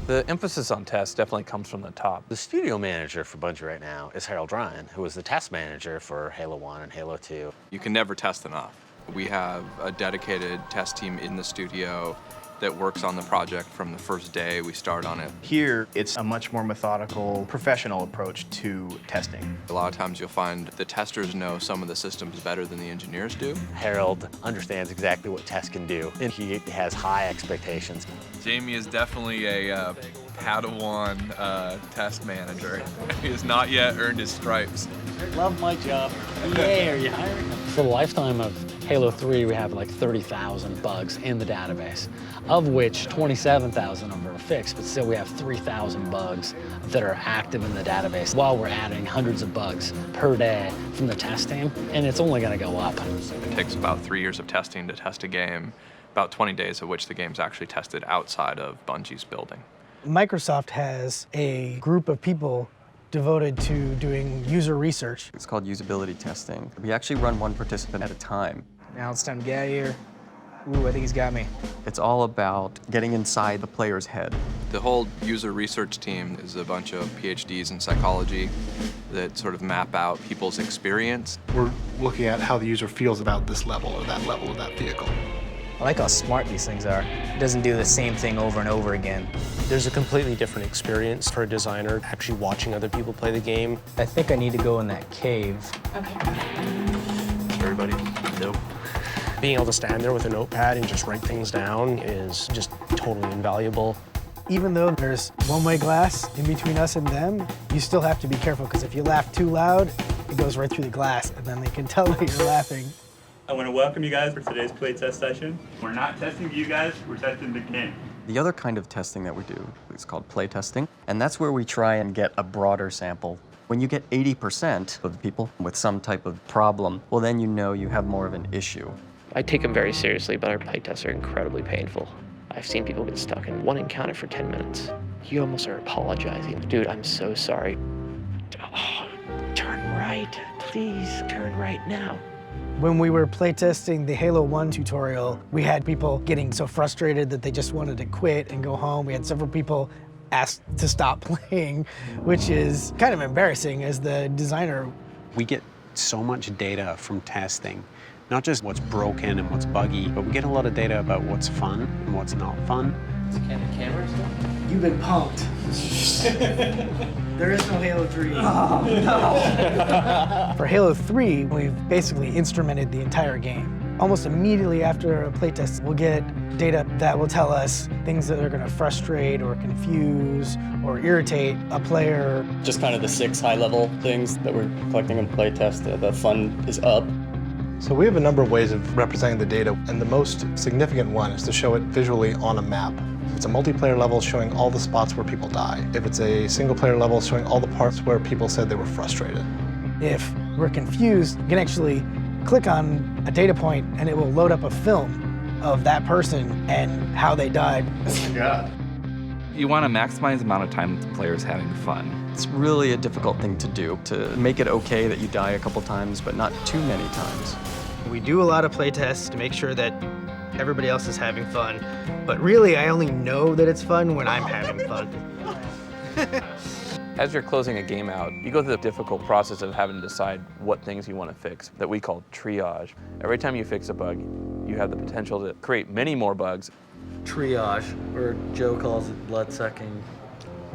The emphasis on tests definitely comes from the top. The studio manager for Bungie right now is Harold Ryan, who was the test manager for Halo 1 and Halo 2. You can never test enough. We have a dedicated test team in the studio that works on the project from the first day we start on it. Here, it's a much more methodical, professional approach to testing. A lot of times you'll find the testers know some of the systems better than the engineers do. Harold understands exactly what tests can do, and he has high expectations. Jamie is definitely a Padawan test manager. He has not yet earned his stripes. Love my job. Yay, are you hiring? For the lifetime of Halo 3, we have like 30,000 bugs in the database, of which 27,000 of them are fixed, but still we have 3,000 bugs that are active in the database while we're adding hundreds of bugs per day from the test team, and it's only going to go up. It takes about 3 years of testing to test a game, about 20 days of which the game's actually tested outside of Bungie's building. Microsoft has a group of people devoted to doing user research. It's called usability testing. We actually run one participant at a time. Now it's time to get out of here. Ooh, I think he's got me. It's all about getting inside the player's head. The whole user research team is a bunch of PhDs in psychology that sort of map out people's experience. We're looking at how the user feels about this level or that level of that vehicle. I like how smart these things are. It doesn't do the same thing over and over again. There's a completely different experience for a designer actually watching other people play the game. I think I need to go in that cave. Everybody? Nope. Being able to stand there with a notepad and just write things down is just totally invaluable. Even though there's one-way glass in between us and them, you still have to be careful, because if you laugh too loud, it goes right through the glass, and then they can tell that you're laughing. I want to welcome you guys for today's playtest session. We're not testing you guys, we're testing the game. The other kind of testing that we do is called play testing, and that's where we try and get a broader sample When you get 80% of the people with some type of problem, well, then you know you have more of an issue. I take them very seriously, but our playtests are incredibly painful. I've seen people get stuck in one encounter for 10 minutes. You almost are apologizing. Dude, I'm so sorry. Oh, turn right, please, turn right now. When we were playtesting the Halo 1 tutorial, we had people getting so frustrated that they just wanted to quit and go home. We had several people ask to stop playing, which is kind of embarrassing as the designer. We get so much data from testing, not just what's broken and what's buggy, but we get a lot of data about what's fun and what's not fun. Can the cameras go? You've been punked. There is no Halo 3. Oh, no. For Halo 3, we've basically instrumented the entire game. Almost immediately after a playtest, we'll get data that will tell us things that are going to frustrate or confuse or irritate a player. Just kind of the 6 high-level things that we're collecting in playtest. The fun is up. So we have a number of ways of representing the data, and the most significant one is to show it visually on a map. It's a multiplayer level showing all the spots where people die. If it's a single-player level showing all the parts where people said they were frustrated. If we're confused, you can actually click on a data point and it will load up a film of that person and how they died. Yeah. You want to maximize the amount of time that the player is having fun. It's really a difficult thing to do, to make it okay that you die a couple times, but not too many times. We do a lot of playtests to make sure that everybody else is having fun, but really I only know that it's fun when I'm having fun. As you're closing a game out, you go through the difficult process of having to decide what things you want to fix, that we call triage. Every time you fix a bug, you have the potential to create many more bugs. Triage, or Joe calls it blood-sucking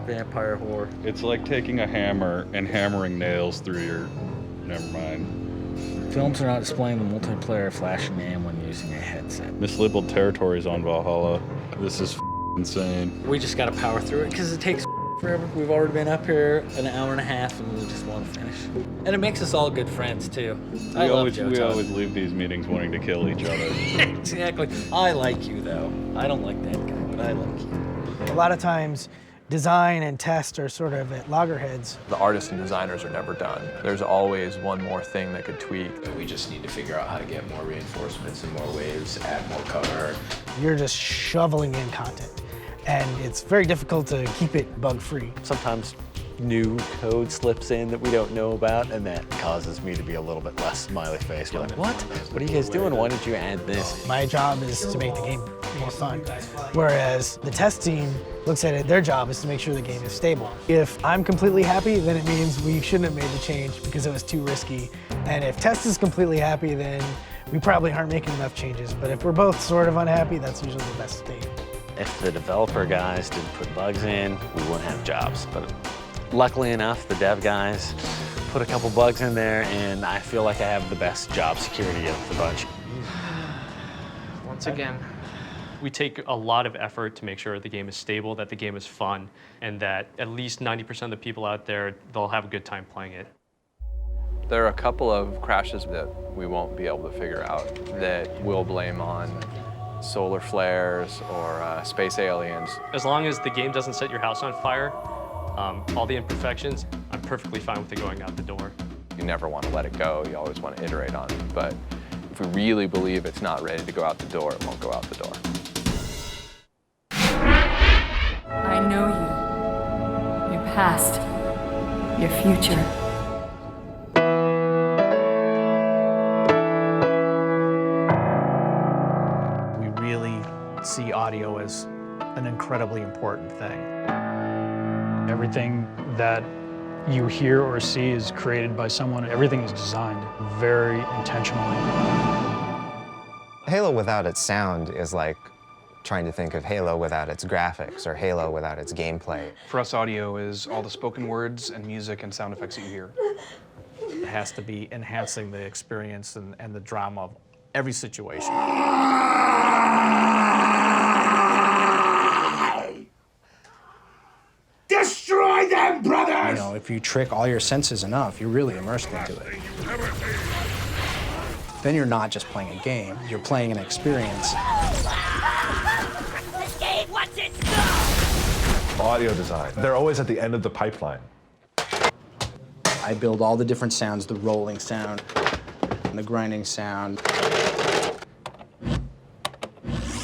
vampire whore. It's like taking a hammer and hammering nails through your... Never mind. Films are not displaying the multiplayer flashing name when using a headset. Mislabeled territories on Valhalla. This is insane. We just gotta power through it because it takes forever. We've already been up here an hour and a half and we just want to finish. And it makes us all good friends too. We always leave these meetings wanting to kill each other. Exactly. I like you though. I don't like that guy, but I like you. A lot of times, design and test are sort of at loggerheads. The artists and designers are never done. There's always one more thing that could tweak. We just need to figure out how to get more reinforcements and more waves, add more cover. You're just shoveling in content, and it's very difficult to keep it bug-free. Sometimes new code slips in that we don't know about, and that causes me to be a little bit less smiley face. Like, what? What are you guys doing? Why did you add this? My job is to make the game more fun, whereas the test team looks at it, their job is to make sure the game is stable. If I'm completely happy, then it means we shouldn't have made the change because it was too risky. And if test is completely happy, then we probably aren't making enough changes. But if we're both sort of unhappy, that's usually the best state. If the developer guys didn't put bugs in, we wouldn't have jobs. But luckily enough, the dev guys put a couple bugs in there, and I feel like I have the best job security of the bunch. Once again. We take a lot of effort to make sure the game is stable, that the game is fun, and that at least 90% of the people out there, they'll have a good time playing it. There are a couple of crashes that we won't be able to figure out that we'll blame on solar flares or space aliens. As long as the game doesn't set your house on fire, all the imperfections, I'm perfectly fine with it going out the door. You never want to let it go. You always want to iterate on it. But if we really believe it's not ready to go out the door, it won't go out the door. I know you, your past, your future. We really see audio as an incredibly important thing. Everything that you hear or see is created by someone. Everything is designed very intentionally. Halo without its sound is like trying to think of Halo without its graphics or Halo without its gameplay. For us, audio is all the spoken words and music and sound effects that you hear. It has to be enhancing the experience and the drama of every situation. Destroy them, brothers! You know, if you trick all your senses enough, you're really immersed into it. Then you're not just playing a game, you're playing an experience. This game wants its Audio design. They're always at the end of the pipeline. I build all the different sounds, the rolling sound, and the grinding sound.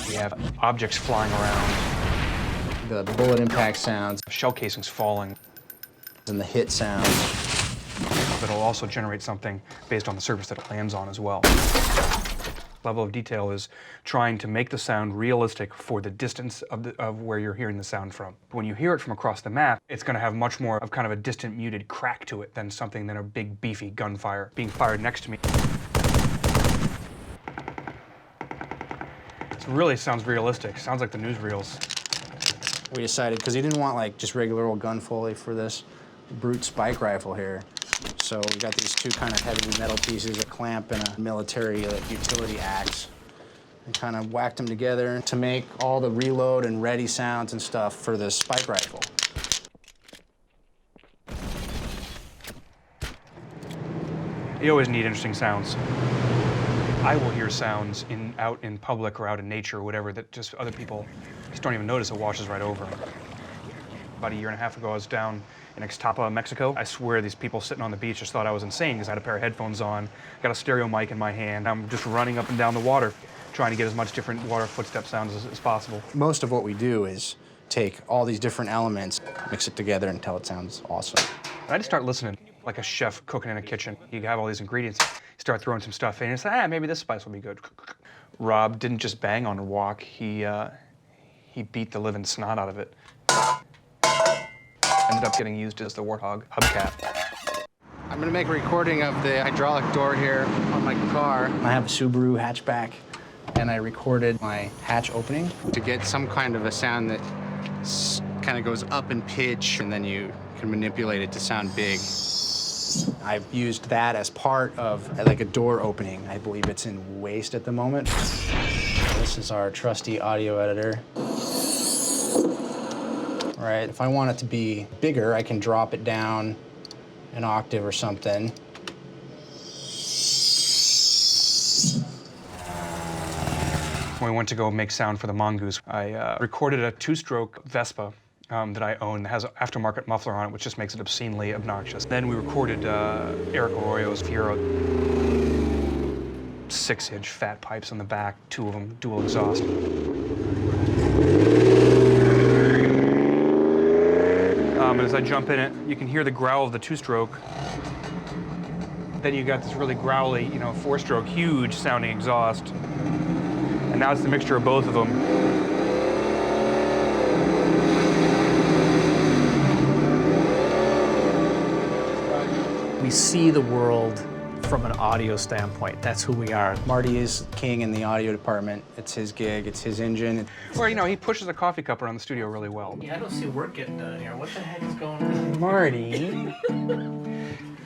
We have objects flying around. The bullet impact sounds. Shell casings falling. And the hit sounds. But it'll also generate something based on the surface that it lands on as well. Level of detail is trying to make the sound realistic for the distance of where you're hearing the sound from. When you hear it from across the map, it's going to have much more of kind of a distant, muted crack to it than a big, beefy gunfire being fired next to me. It really sounds realistic. Sounds like the newsreels. We decided, because he didn't want like just regular old gun foley for this brute spike rifle here. So we got these two kind of heavy metal pieces, a clamp and a military utility axe, and kind of whacked them together to make all the reload and ready sounds and stuff for this spike rifle. You always need interesting sounds. I will hear sounds out in public or out in nature or whatever that just other people just don't even notice. It washes right over them. About a year and a half ago, I was down in Ixtapa, Mexico. I swear these people sitting on the beach just thought I was insane because I had a pair of headphones on, got a stereo mic in my hand. I'm just running up and down the water, trying to get as much different water footstep sounds as possible. Most of what we do is take all these different elements, mix it together until it sounds awesome. And I just start listening like a chef cooking in a kitchen. You have all these ingredients, you start throwing some stuff in, and say, maybe this spice will be good. Rob didn't just bang on a wok, he beat the living snot out of it. Ended up getting used as the Warthog hubcap. I'm gonna make a recording of the hydraulic door here on my car. I have a Subaru hatchback, and I recorded my hatch opening to get some kind of a sound that kind of goes up in pitch, and then you can manipulate it to sound big. I've used that as part of like a door opening. I believe it's in waste at the moment. This is our trusty audio editor. Right, if I want it to be bigger, I can drop it down an octave or something. When we went to go make sound for the Mongoose, I recorded a two-stroke Vespa that I own that has an aftermarket muffler on it, which just makes it obscenely obnoxious. Then we recorded Eric Arroyo's Fiero. 6-inch fat pipes on the back, 2 of them dual exhaust. And as I jump in it, you can hear the growl of the two-stroke. Then you got this really growly, 4-stroke, huge sounding exhaust. And now it's the mixture of both of them. We see the world from an audio standpoint. That's who we are. Marty is king in the audio department. It's his gig, it's his engine. Or, he pushes a coffee cup around the studio really well. Yeah, I don't see work getting done here. What the heck is going on? Marty.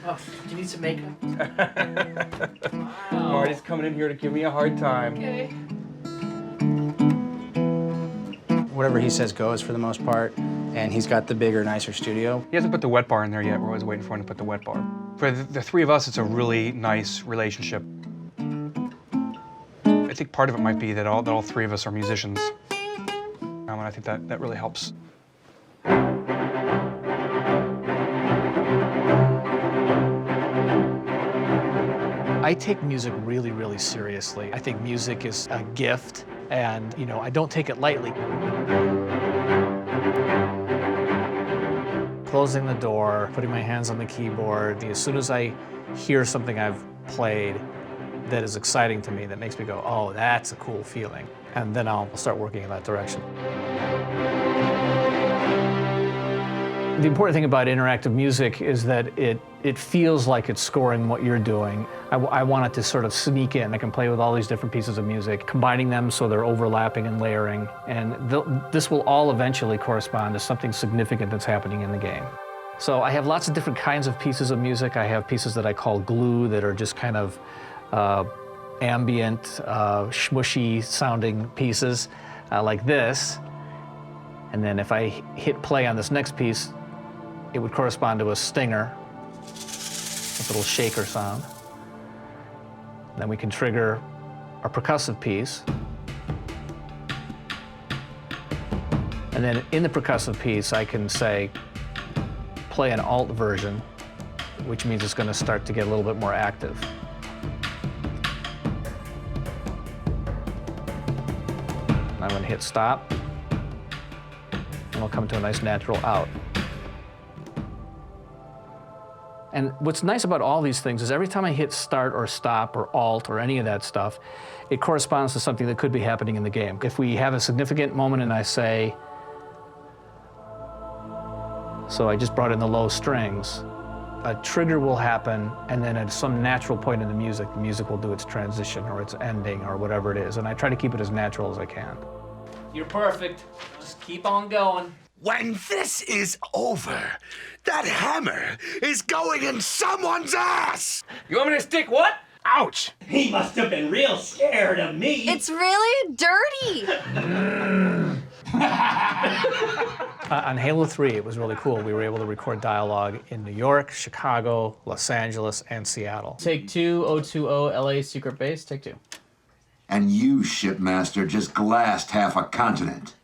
Oh, do you need some makeup? Wow. Marty's coming in here to give me a hard time. Okay. Whatever he says goes for the most part, and he's got the bigger, nicer studio. He hasn't put the wet bar in there yet. We're always waiting for him to put the wet bar. For the three of us, it's a really nice relationship. I think part of it might be that all three of us are musicians. And I think that really helps. I take music really, really seriously. I think music is a gift, and I don't take it lightly. Closing the door, putting my hands on the keyboard, as soon as I hear something I've played that is exciting to me, that makes me go, oh, that's a cool feeling. And then I'll start working in that direction. The important thing about interactive music is that it feels like it's scoring what you're doing. I want it to sort of sneak in. I can play with all these different pieces of music, combining them so they're overlapping and layering, and this will all eventually correspond to something significant that's happening in the game. So I have lots of different kinds of pieces of music. I have pieces that I call glue that are just kind of ambient, smushy sounding pieces like this. And then if I hit play on this next piece, it would correspond to a stinger, a little shaker sound. Then we can trigger a percussive piece. And then in the percussive piece, I can say, play an alt version which means it's going to start to get a little bit more active. I'm going to hit stop, and we'll come to a nice natural out. And what's nice about all these things is every time I hit start or stop or alt or any of that stuff, it corresponds to something that could be happening in the game. If we have a significant moment and I say, so I just brought in the low strings, a trigger will happen, and then at some natural point in the music will do its transition or its ending or whatever it is. And I try to keep it as natural as I can. You're perfect. Just keep on going. When this is over, that hammer is going in someone's ass! You want me to stick what? Ouch! He must have been real scared of me. It's really dirty. On Halo 3, it was really cool. We were able to record dialogue in New York, Chicago, Los Angeles, and Seattle. Take 2, 020 LA secret base, take 2. And you, shipmaster, just glassed half a continent.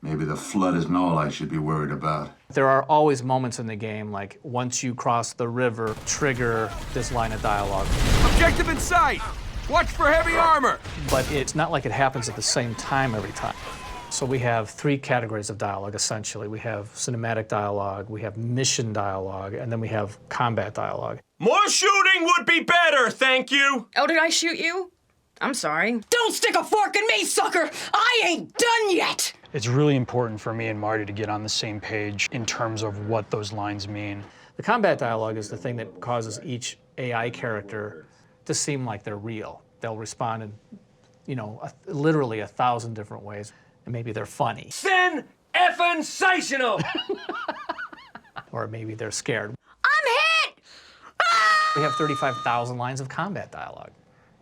Maybe the flood isn't all I should be worried about. There are always moments in the game, like once you cross the river, trigger this line of dialogue. Objective in sight! Watch for heavy armor! But it's not like it happens at the same time every time. So we have 3 categories of dialogue, essentially. We have cinematic dialogue, we have mission dialogue, and then we have combat dialogue. More shooting would be better, thank you! Oh, did I shoot you? I'm sorry. Don't stick a fork in me, sucker! I ain't done yet! It's really important for me and Marty to get on the same page in terms of what those lines mean. The combat dialogue is the thing that causes each AI character to seem like they're real. They'll respond in, literally 1,000 different ways. And maybe they're funny. Sen-effin-sational! Or maybe they're scared. I'm hit! We have 35,000 lines of combat dialogue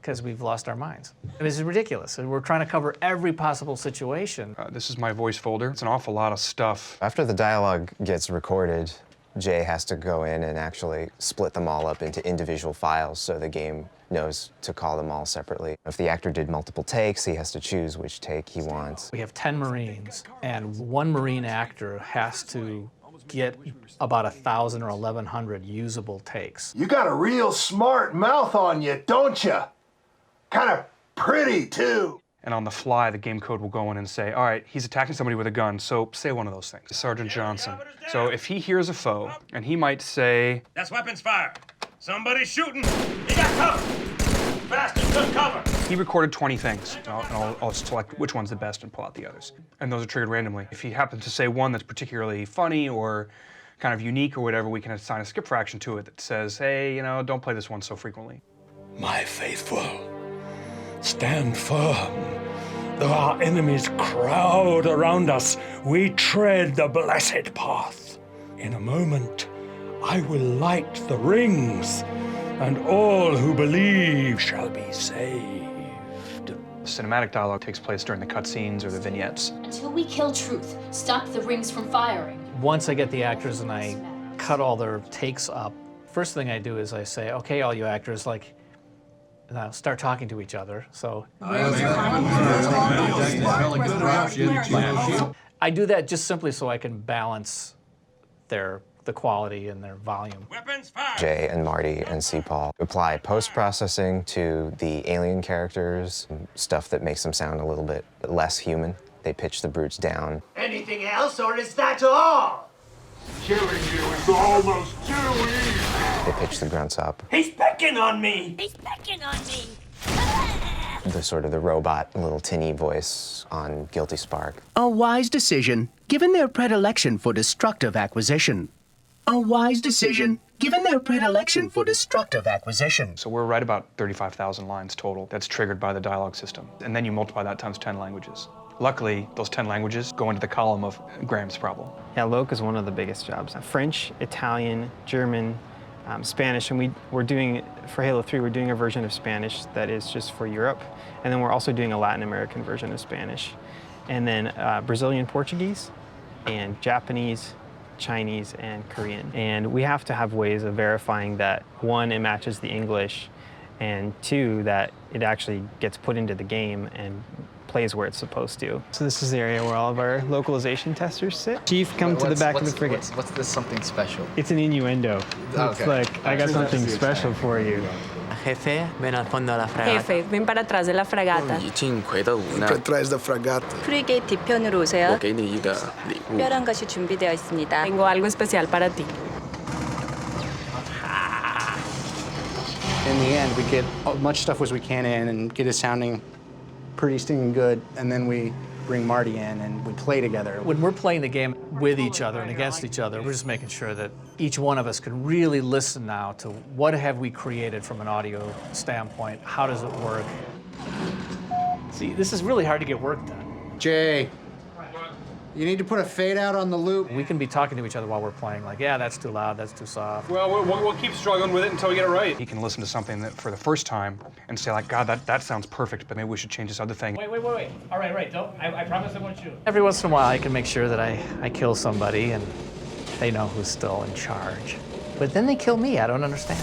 because we've lost our minds. And this is ridiculous. And we're trying to cover every possible situation. This is my voice folder. It's an awful lot of stuff. After the dialogue gets recorded, Jay has to go in and actually split them all up into individual files so the game knows to call them all separately. If the actor did multiple takes, he has to choose which take he wants. We have 10 Marines, and one Marine actor has to get about 1,000 or 1,100 usable takes. You got a real smart mouth on you, don't you? Kind of pretty, too. And on the fly, the game code will go in and say, all right, he's attacking somebody with a gun, so say one of those things. Sergeant Johnson. So if he hears a foe, and he might say, That's weapons fire. Somebody's shooting. You got cover. Bastard took cover. He recorded 20 things. I'll select which one's the best and pull out the others. And those are triggered randomly. If he happens to say one that's particularly funny or kind of unique or whatever, we can assign a skip fraction to it that says, hey, don't play this one so frequently. My faithful, stand firm. Though our enemies crowd around us, we tread the blessed path. In a moment, I will light the rings, and all who believe shall be saved. Cinematic dialogue takes place during the cutscenes or the vignettes. Until we kill Truth, stop the rings from firing. Once I get the actors and I cut all their takes up, first thing I do is I say, okay, all you actors, now start talking to each other. So I do that just simply so I can balance the quality and their volume. Jay and Marty and C-Paul apply post-processing to the alien characters, stuff that makes them sound a little bit less human. They pitch the brutes down. Anything else, or is that all? Killing you is almost too easy. They pitch the grunts up. He's pecking on me. He's pecking on me. The sort of the robot little tinny voice on Guilty Spark. A wise decision, given their predilection for destructive acquisition. A wise decision, given their predilection for destructive acquisition. So we're right about 35,000 lines total that's triggered by the dialogue system. And then you multiply that times 10 languages. Luckily, those 10 languages go into the column of Graham's problem. Yeah, Loc is one of the biggest jobs. French, Italian, German, Spanish, and we're doing, for Halo 3, we're doing a version of Spanish that is just for Europe, and then we're also doing a Latin American version of Spanish. And then Brazilian Portuguese, and Japanese, Chinese, and Korean. And we have to have ways of verifying that, one, it matches the English, and two, that it actually gets put into the game and plays where it's supposed to. So this is the area where all of our localization testers sit. Chief, come to the back of the frigate. What's this something special? It's an innuendo. Oh, It's okay. like, I got something special for you. Jefe, ven al fondo de la fragata. Jefe, ven para atrás de la fragata. Atrás da fragata. 프리게이트 뒤편으로 오세요. 我给你一个礼物。 특별한 것이 준비되어 있습니다. Tengo algo especial para ti. In the end, we get as much stuff as we can in and get it sounding pretty stinging good, and then we bring Marty in and we play together. When we're playing the game with each other and against each other, we're just making sure that each one of us can really listen now to what have we created from an audio standpoint, how does it work? See, this is really hard to get work done. Jay, you need to put a fade out on the loop. We can be talking to each other while we're playing, like, yeah, that's too loud, that's too soft. Well, we'll keep struggling with it until we get it right. He can listen to something that for the first time and say, like, God, that sounds perfect, but maybe we should change this other thing. Wait. All right. Don't. I promise I won't shoot. Every once in a while, I can make sure that I kill somebody and they know who's still in charge. But then they kill me, I don't understand.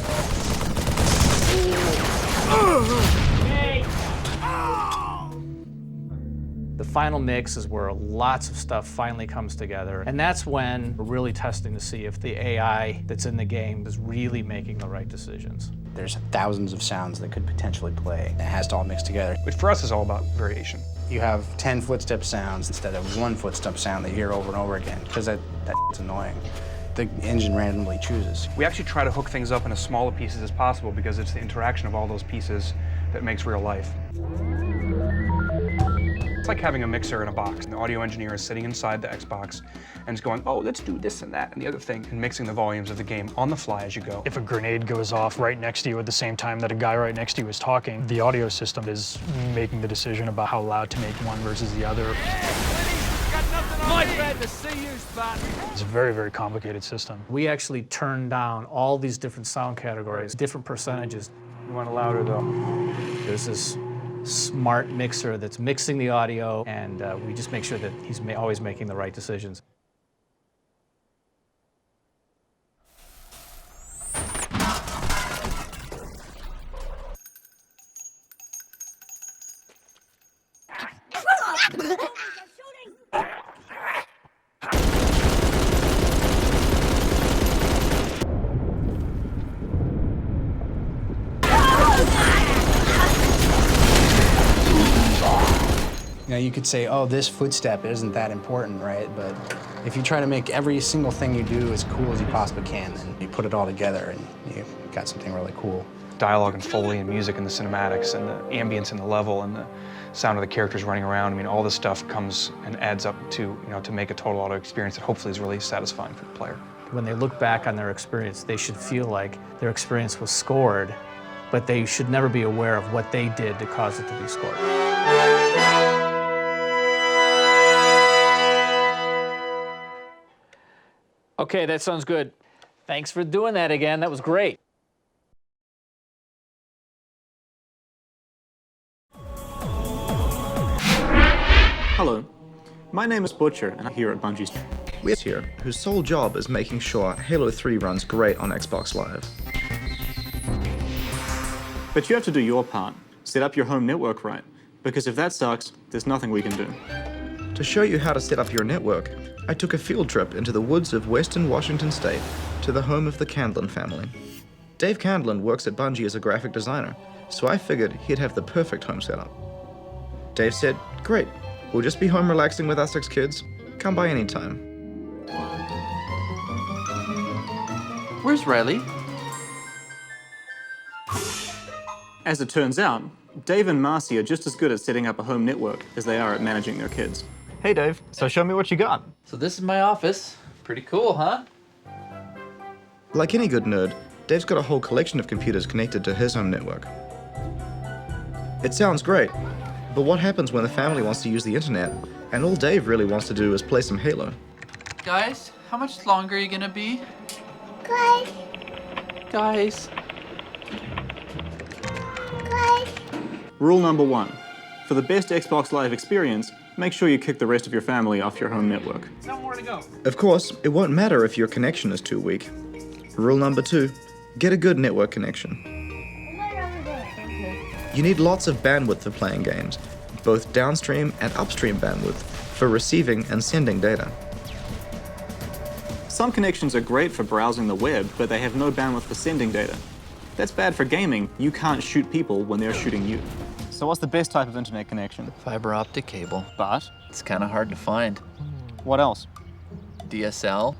The final mix is where lots of stuff finally comes together, and that's when we're really testing to see if the AI that's in the game is really making the right decisions. There's thousands of sounds that could potentially play. It has to all mix together. Which for us is all about variation. You have 10 footstep sounds instead of one footstep sound that you hear over and over again, because that's annoying. The engine randomly chooses. We actually try to hook things up in as small pieces as possible because it's the interaction of all those pieces that makes real life. It's like having a mixer in a box, and the audio engineer is sitting inside the Xbox and is going, oh, let's do this and that and the other thing, and mixing the volumes of the game on the fly as you go. If a grenade goes off right next to you at the same time that a guy right next to you is talking, the audio system is making the decision about how loud to make one versus the other. It's a very, very complicated system. We actually turn down all these different sound categories, different percentages. You want it louder, though. There's this smart mixer that's mixing the audio, and we just make sure that he's always making the right decisions. You know, you could say, oh, this footstep isn't that important, right? But if you try to make every single thing you do as cool as you possibly can, then you put it all together and you got something really cool. Dialogue and Foley and music and the cinematics and the ambience and the level and the sound of the characters running around. I mean, all this stuff comes and adds up to, to make a total audio experience that hopefully is really satisfying for the player. When they look back on their experience, they should feel like their experience was scored, but they should never be aware of what they did to cause it to be scored. Okay, that sounds good. Thanks for doing that again. That was great. Hello, my name is Butcher, and I'm here at Bungie's. We're here, whose sole job is making sure Halo 3 runs great on Xbox Live. But you have to do your part. Set up your home network right, because if that sucks, there's nothing we can do. To show you how to set up your network, I took a field trip into the woods of western Washington State to the home of the Candlin family. Dave Candlin works at Bungie as a graphic designer, so I figured he'd have the perfect home setup. Dave said, great, we'll just be home relaxing with our 6 kids. Come by anytime. Where's Riley? As it turns out, Dave and Marcy are just as good at setting up a home network as they are at managing their kids. Hey Dave, so show me what you got. So this is my office. Pretty cool, huh? Like any good nerd, Dave's got a whole collection of computers connected to his home network. It sounds great, but what happens when the family wants to use the internet and all Dave really wants to do is play some Halo? Guys, how much longer are you gonna be? Guys. Rule number 1. For the best Xbox Live experience, make sure you kick the rest of your family off your home network. Somewhere to go. Of course, it won't matter if your connection is too weak. Rule number 2. Get a good network connection. You need lots of bandwidth for playing games, both downstream and upstream bandwidth for receiving and sending data. Some connections are great for browsing the web, but they have no bandwidth for sending data. That's bad for gaming. You can't shoot people when they're shooting you. So what's the best type of internet connection? Fiber optic cable. But? It's kind of hard to find. What else? DSL.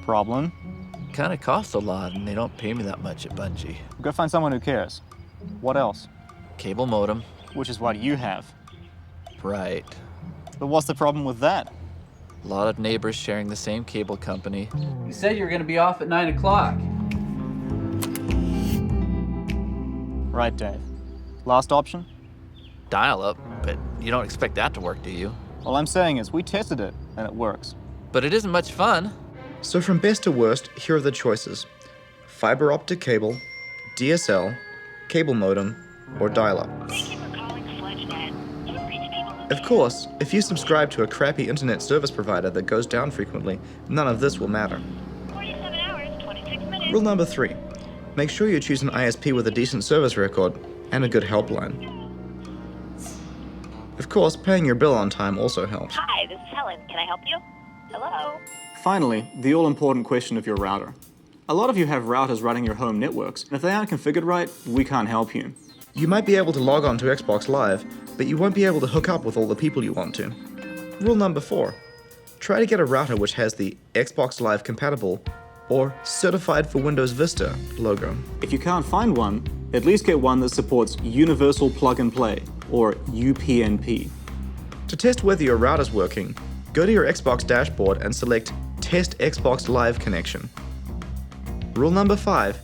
Problem? Kind of costs a lot, and they don't pay me that much at Bungie. Go find someone who cares. What else? Cable modem. Which is what you have. Right. But what's the problem with that? A lot of neighbors sharing the same cable company. You said you were going to be off at 9 o'clock. Right, Dave. Last option? Dial-up, but you don't expect that to work, do you? All I'm saying is we tested it, and it works. But it isn't much fun. So from best to worst, here are the choices. Fiber optic cable, DSL, cable modem, or dial-up. Of course, if you subscribe to a crappy internet service provider that goes down frequently, none of this will matter. 47 hours, 26 minutes. Rule number 3. Make sure you choose an ISP with a decent service record and a good helpline. Of course, paying your bill on time also helps. Hi, this is Helen. Can I help you? Hello? Finally, the all-important question of your router. A lot of you have routers running your home networks, and if they aren't configured right, we can't help you. You might be able to log on to Xbox Live, but you won't be able to hook up with all the people you want to. Rule number 4. Try to get a router which has the Xbox Live compatible or certified for Windows Vista logo. If you can't find one, at least get one that supports Universal Plug and Play, or UPnP. To test whether your router's working, go to your Xbox dashboard and select Test Xbox Live Connection. Rule number 5.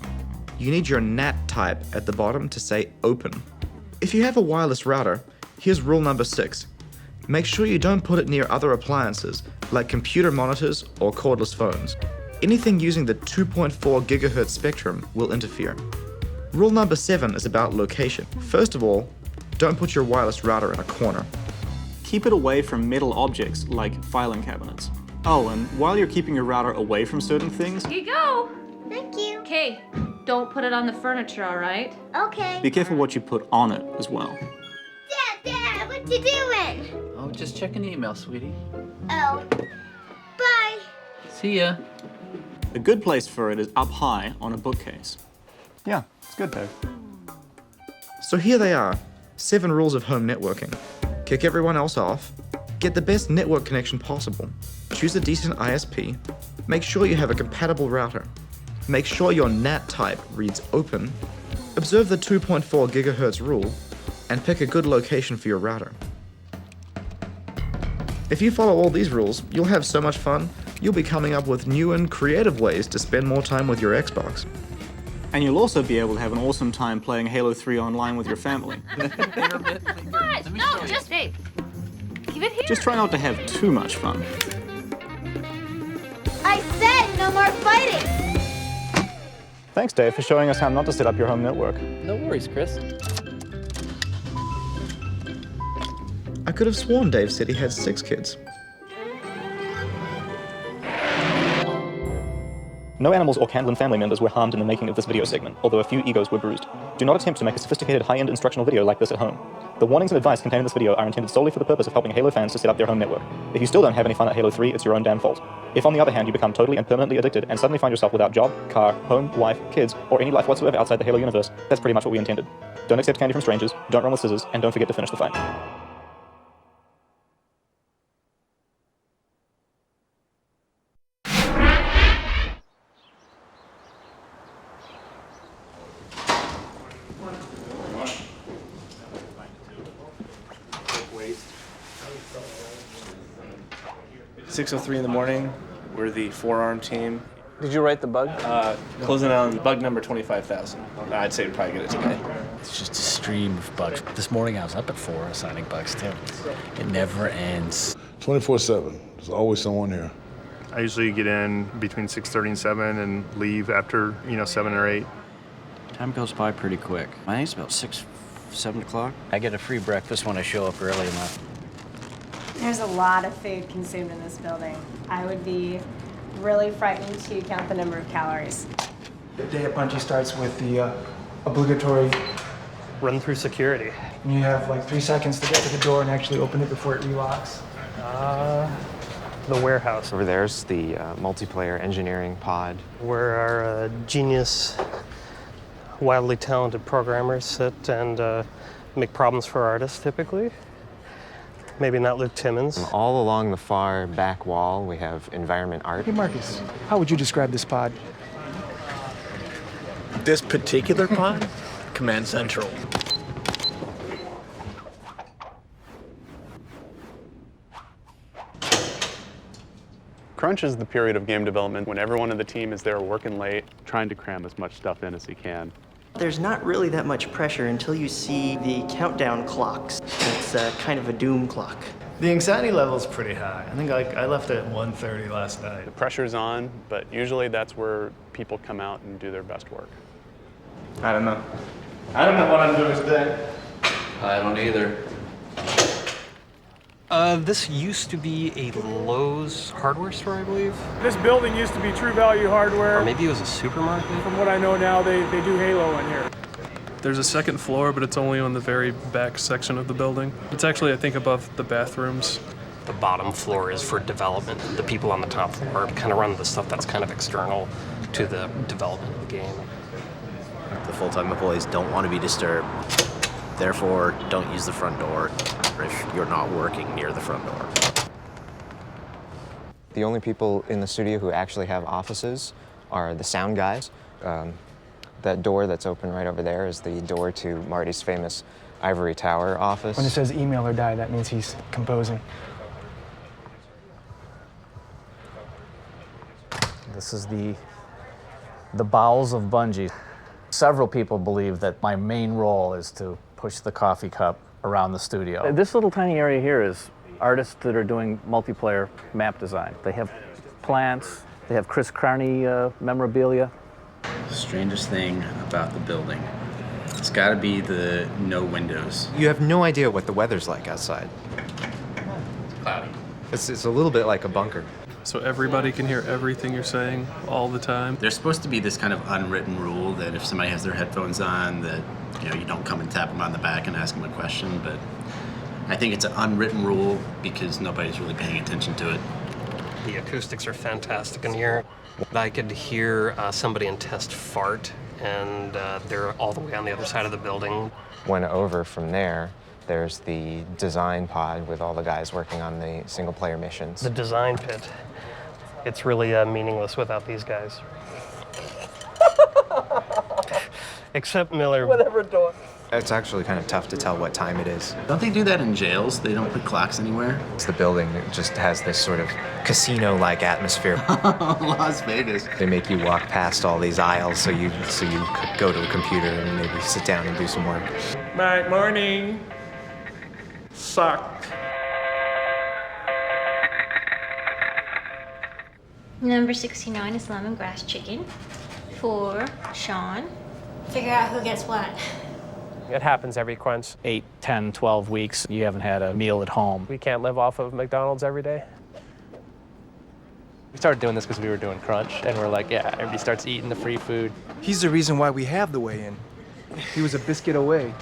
You need your NAT type at the bottom to say open. If you have a wireless router, here's rule number 6. Make sure you don't put it near other appliances like computer monitors or cordless phones. Anything using the 2.4 GHz spectrum will interfere. Rule number 7 is about location. First of all, don't put your wireless router in a corner. Keep it away from metal objects like filing cabinets. Oh, and while you're keeping your router away from certain things, Here you go. Thank you. Okay, don't put it on the furniture, all right? Okay. be careful what you put on it as well. Dad, what you doing? Oh, just checking email, sweetie. Oh. Bye. See ya. A good place for it is up high on a bookcase. Yeah, it's good though. So here they are, 7 rules of home networking. Kick everyone else off, get the best network connection possible, choose a decent ISP, make sure you have a compatible router, make sure your NAT type reads open, observe the 2.4 GHz rule, and pick a good location for your router. If you follow all these rules, you'll have so much fun, you'll be coming up with new and creative ways to spend more time with your Xbox. And you'll also be able to have an awesome time playing Halo 3 online with your family. What? No, just Dave. Leave it here. Just try not to have too much fun. I said no more fighting. Thanks, Dave, for showing us how not to set up your home network. No worries, Chris. I could have sworn Dave said he had 6 kids. No animals or Candlin family members were harmed in the making of this video segment, although a few egos were bruised. Do not attempt to make a sophisticated high-end instructional video like this at home. The warnings and advice contained in this video are intended solely for the purpose of helping Halo fans to set up their home network. If you still don't have any fun at Halo 3, it's your own damn fault. If on the other hand you become totally and permanently addicted and suddenly find yourself without job, car, home, wife, kids, or any life whatsoever outside the Halo universe, that's pretty much what we intended. Don't accept candy from strangers, don't run with scissors, and don't forget to finish the fight. It's 6:03 in the morning. We're the forearm team. Did you write the bug? Closing on bug number 25,000. I'd say we'd probably get it today. It's just a stream of bugs. This morning I was up at 4 assigning bugs too. It never ends. 24/7. There's always someone here. I usually get in between 6:30 and 7 and leave after, 7 or 8. Time goes by pretty quick. I think it's about 7 o'clock. I get a free breakfast when I show up early enough. There's a lot of food consumed in this building. I would be really frightened to count the number of calories. The day at Bungie starts with the obligatory run through security. You have like 3 seconds to get to the door and actually open it before it relocks. The warehouse. Over there's the multiplayer engineering pod. Where our genius, wildly talented programmers sit and make problems for artists, typically. Maybe not Luke Timmons. And all along the far back wall, we have environment art. Hey, Marcus, how would you describe this pod? This particular pod? Command Central. Crunch is the period of game development when everyone in the team is there working late, trying to cram as much stuff in as he can. There's not really that much pressure until you see the countdown clocks. It's kind of a doom clock. The anxiety level's pretty high. I think I left at 1:30 last night. The pressure's on, but usually that's where people come out and do their best work. I don't know. I don't know what I'm doing today. I don't either. This used to be a Lowe's hardware store, I believe. This building used to be True Value Hardware. Or maybe it was a supermarket. From what I know now, they do Halo in here. There's a second floor, but it's only on the very back section of the building. It's actually, I think, above the bathrooms. The bottom floor is for development. The people on the top floor kind of run the stuff that's kind of external to the development of the game. The full-time employees don't want to be disturbed. Therefore, don't use the front door if you're not working near the front door. The only people in the studio who actually have offices are the sound guys. That door that's open right over there is the door to Marty's famous ivory tower office. When it says email or die, that means he's composing. This is the bowels of Bungie. Several people believe that my main role is to push the coffee cup around the studio. This little tiny area here is artists that are doing multiplayer map design. They have plants, they have Chris Carney memorabilia. The strangest thing about the building, it's got to be the no windows. You have no idea what the weather's like outside. It's cloudy. It's a little bit like a bunker. So everybody can hear everything you're saying all the time. There's supposed to be this kind of unwritten rule that if somebody has their headphones on, that you don't come and tap them on the back and ask them a question. But I think it's an unwritten rule because nobody's really paying attention to it. The acoustics are fantastic in here. I could hear somebody in test fart, and they're all the way on the other side of the building. When over from there, there's the design pod with all the guys working on the single-player missions. The design pit. It's really meaningless without these guys. Except Miller. Whatever door. It's actually kind of tough to tell what time it is. Don't they do that in jails? They don't put clocks anywhere? It's the building that just has this sort of casino-like atmosphere. Las Vegas. They make you walk past all these aisles so you could go to a computer and maybe sit down and do some work. Good morning. Sucked. Number 69 is lemongrass chicken for Sean. Figure out who gets what. It happens every crunch. 8, 10, 12 weeks, you haven't had a meal at home. We can't live off of McDonald's every day. We started doing this because we were doing crunch, and we're like, yeah, everybody starts eating the free food. He's the reason why we have the weigh-in. He was a biscuit away.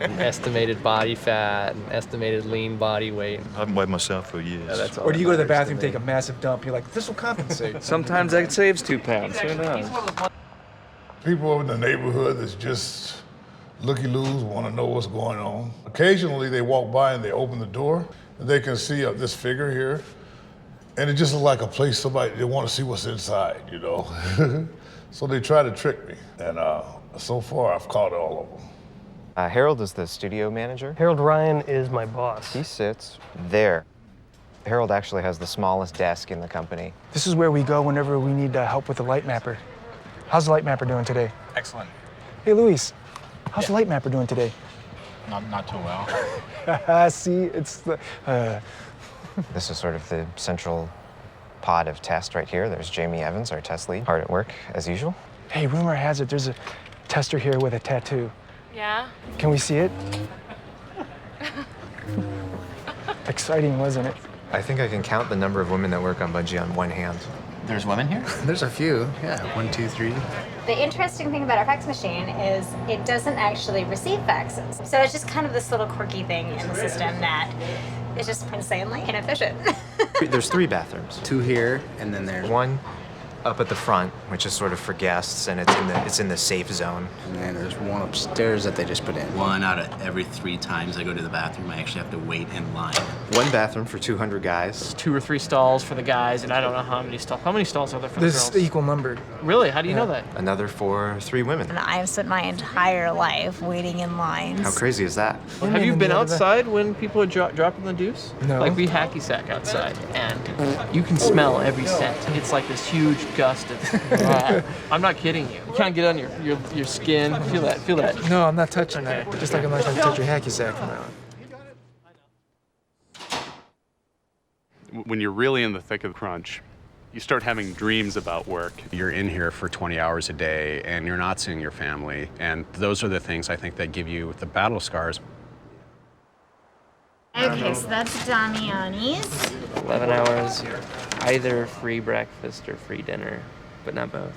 Estimated body fat, and estimated lean body weight. I've weighed myself for years. Yeah, that's all Or do you go to the that matters bathroom, take a massive dump, you're like, this will compensate. Sometimes that saves 2 pounds, who knows? People in the neighborhood that's just looky-loos, want to know what's going on. Occasionally they walk by and they open the door and they can see this figure here. And it just looks like a place they want to see what's inside, So they try to trick me. And so far I've caught all of them. Harold is the studio manager. Harold Ryan is my boss. He sits there. Harold actually has the smallest desk in the company. This is where we go whenever we need help with the light mapper. How's the light mapper doing today? Excellent. Hey, Luis, how's the light mapper doing today? Not too well. See, it's the... This is sort of the central pod of test right here. There's Jamie Evans, our test lead, hard at work, as usual. Hey, rumor has it there's a tester here with a tattoo. Yeah? Can we see it? Exciting, wasn't it? I think I can count the number of women that work on Bungie on one hand. There's women here? There's a few. Yeah, 1, 2, 3. The interesting thing about our fax machine is it doesn't actually receive faxes. So it's just kind of this little quirky thing in the system that is just insanely inefficient. There's 3 bathrooms. 2 here, and then there's One up at the front, which is sort of for guests, and it's in the safe zone. And then there's one upstairs that they just put in. 1 out of every 3 times I go to the bathroom, I actually have to wait in line. 1 bathroom for 200 guys. 2 or 3 stalls for the guys, and I don't know how many stalls. How many stalls are there for the girls? There's equal number. Really? How do you know that? Another for 3 women. And I've spent my entire life waiting in lines. How crazy is that? Have you been outside when people are dropping the deuce? No. Like we hacky sack outside, and you can smell every scent. It's like this huge gust of. I'm not kidding you. You can't get on your skin. Feel that. Feel that. No, I'm not touching that. Just like I'm not going to touch your hacky sack from now on. When you're really in the thick of the crunch, you start having dreams about work. You're in here for 20 hours a day, and you're not seeing your family. And those are the things I think that give you the battle scars. Okay, so that's Damiani's. 11 hours, either free breakfast or free dinner, but not both.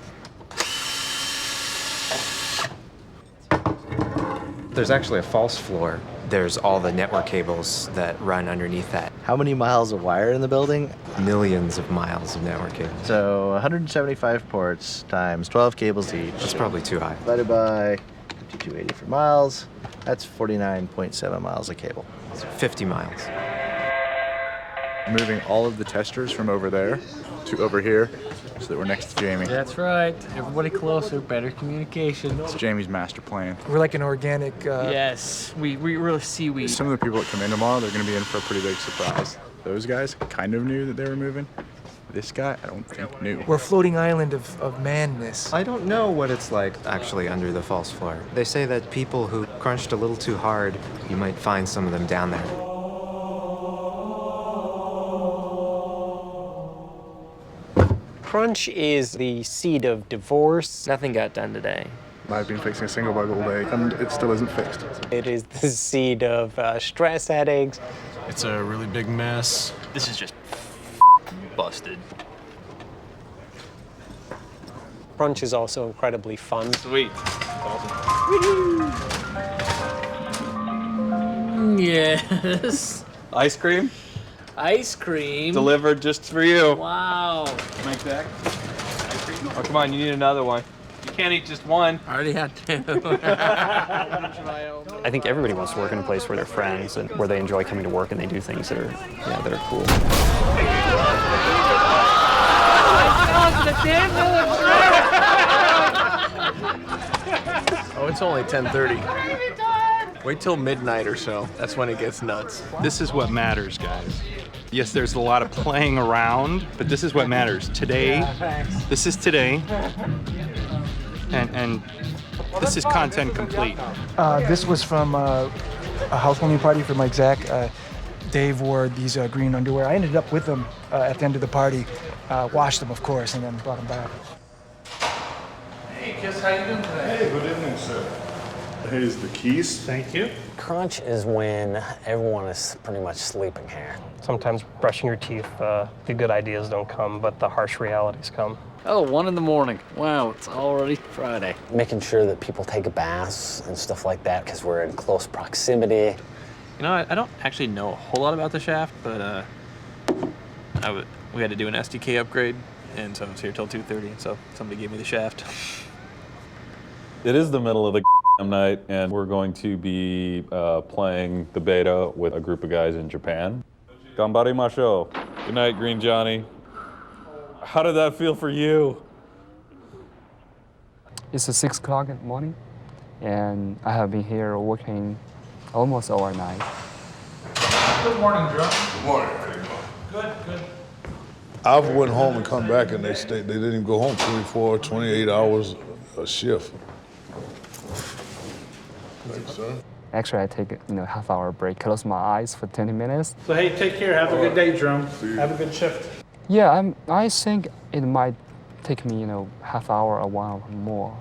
There's actually a false floor. There's all the network cables that run underneath that. How many miles of wire in the building? Millions of miles of network cables. So 175 ports times 12 cables each. That's probably too high. Divided by 5280 for miles. That's 49.7 miles of cable. It's 50 miles. Moving all of the testers from over there to over here so that we're next to Jamie. That's right. Everybody closer, better communication. It's Jamie's master plan. We're like an organic... Yes, we really seaweed. Some of the people that come in tomorrow, they're going to be in for a pretty big surprise. Those guys kind of knew that they were moving. This guy, I don't think knew. We're a floating island of madness. I don't know what it's like actually under the false floor. They say that people who crunched a little too hard, you might find some of them down there. Crunch is the seed of divorce. Nothing got done today. I've been fixing a single bug all day, and it still isn't fixed. It is the seed of stress headaches. It's a really big mess. This is just busted. Crunch is also incredibly fun. Sweet. Yes. Ice cream? Ice cream. Delivered just for you. Wow. Mike back. Ice cream? Oh, come on, you need another one. You can't eat just one. I already had 2. I think everybody wants to work in a place where they're friends and where they enjoy coming to work and they do things that are, that are cool. Oh, it's only 10:30. Wait till midnight or so. That's when it gets nuts. This is what matters, guys. Yes, there's a lot of playing around, but this is what matters. Today, this is today, and this is content complete. This was from a housewarming party for Mike Zach. Dave wore these green underwear. I ended up with them at the end of the party. Washed them, of course, and then brought them back. Hey, Kiss, how you doing today? Hey, good evening, sir. Here's the keys. Thank you. Crunch is when everyone is pretty much sleeping here. Sometimes brushing your teeth, the good ideas don't come, but the harsh realities come. Oh, 1 in the morning. Wow, it's already Friday. Making sure that people take baths and stuff like that because we're in close proximity. You know, I don't actually know a whole lot about the shaft, but we had to do an SDK upgrade, and so I was here till 2:30, so somebody gave me the shaft. It is the middle of the night, and we're going to be playing the beta with a group of guys in Japan. Ganbarimashou. Good night, Green Johnny. How did that feel for you? It's 6 o'clock in the morning, and I have been here working almost overnight. Good morning, John. Good morning. Good, good. I've went home and come back, and they didn't even go home 24, 28 hours a shift. Thanks, sir. Actually, I take a half-hour break, close my eyes for 20 minutes. So hey, take care. Have a good day, Jerome. Have a good shift. Yeah, I think it might take me, half hour or 1 hour more.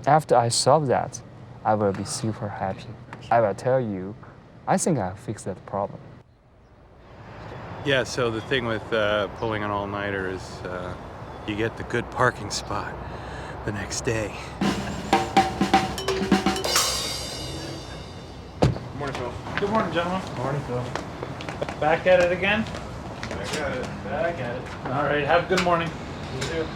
After I solve that, I will be super happy. I will tell you, I think I fixed that problem. Yeah, so the thing with pulling an all-nighter is you get the good parking spot the next day. Good morning, Phil. Good morning, gentlemen. Morning, Phil. Back at it again? Back at it. Back at it. All right, have a good morning. You too.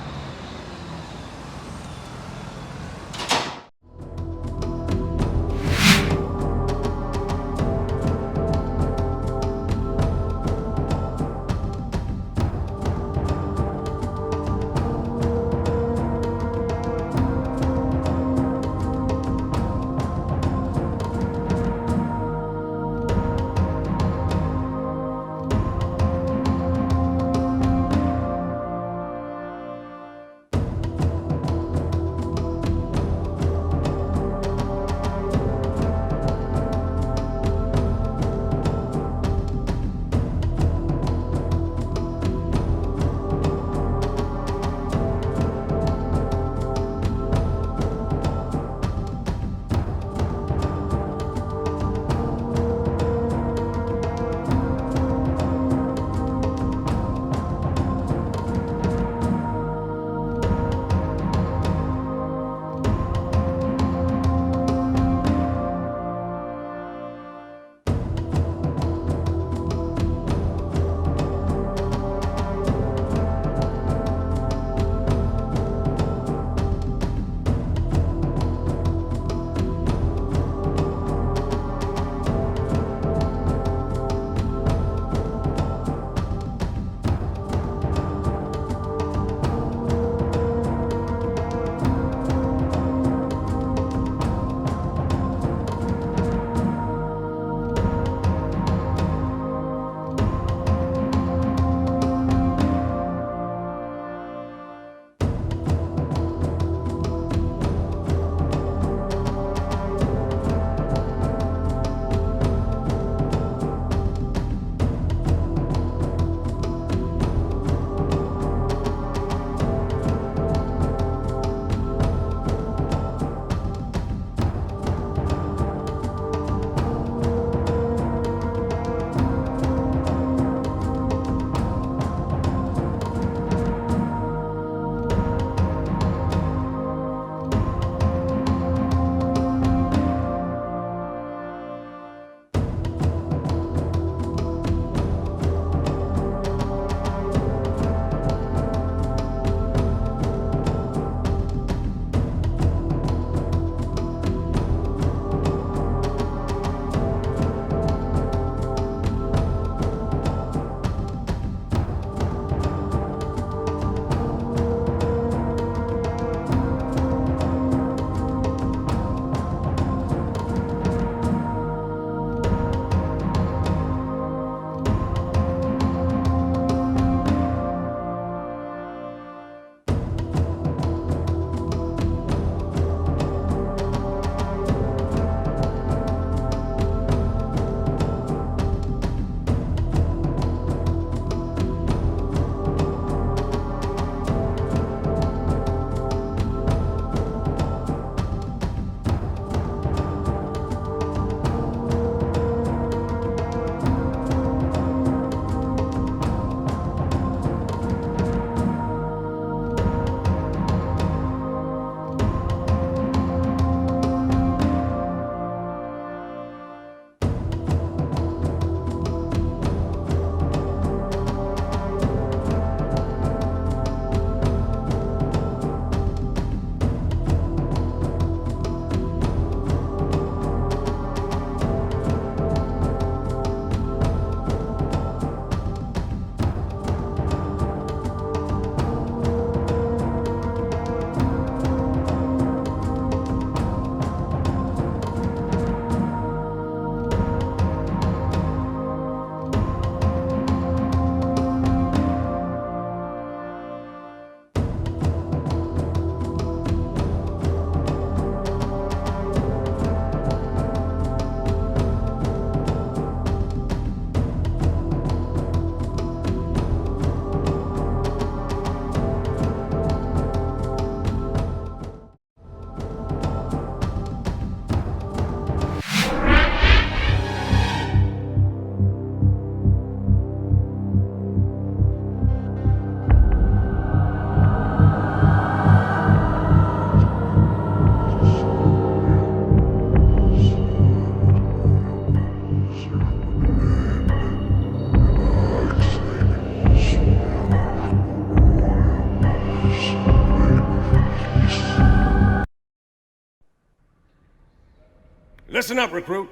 Listen up, recruit.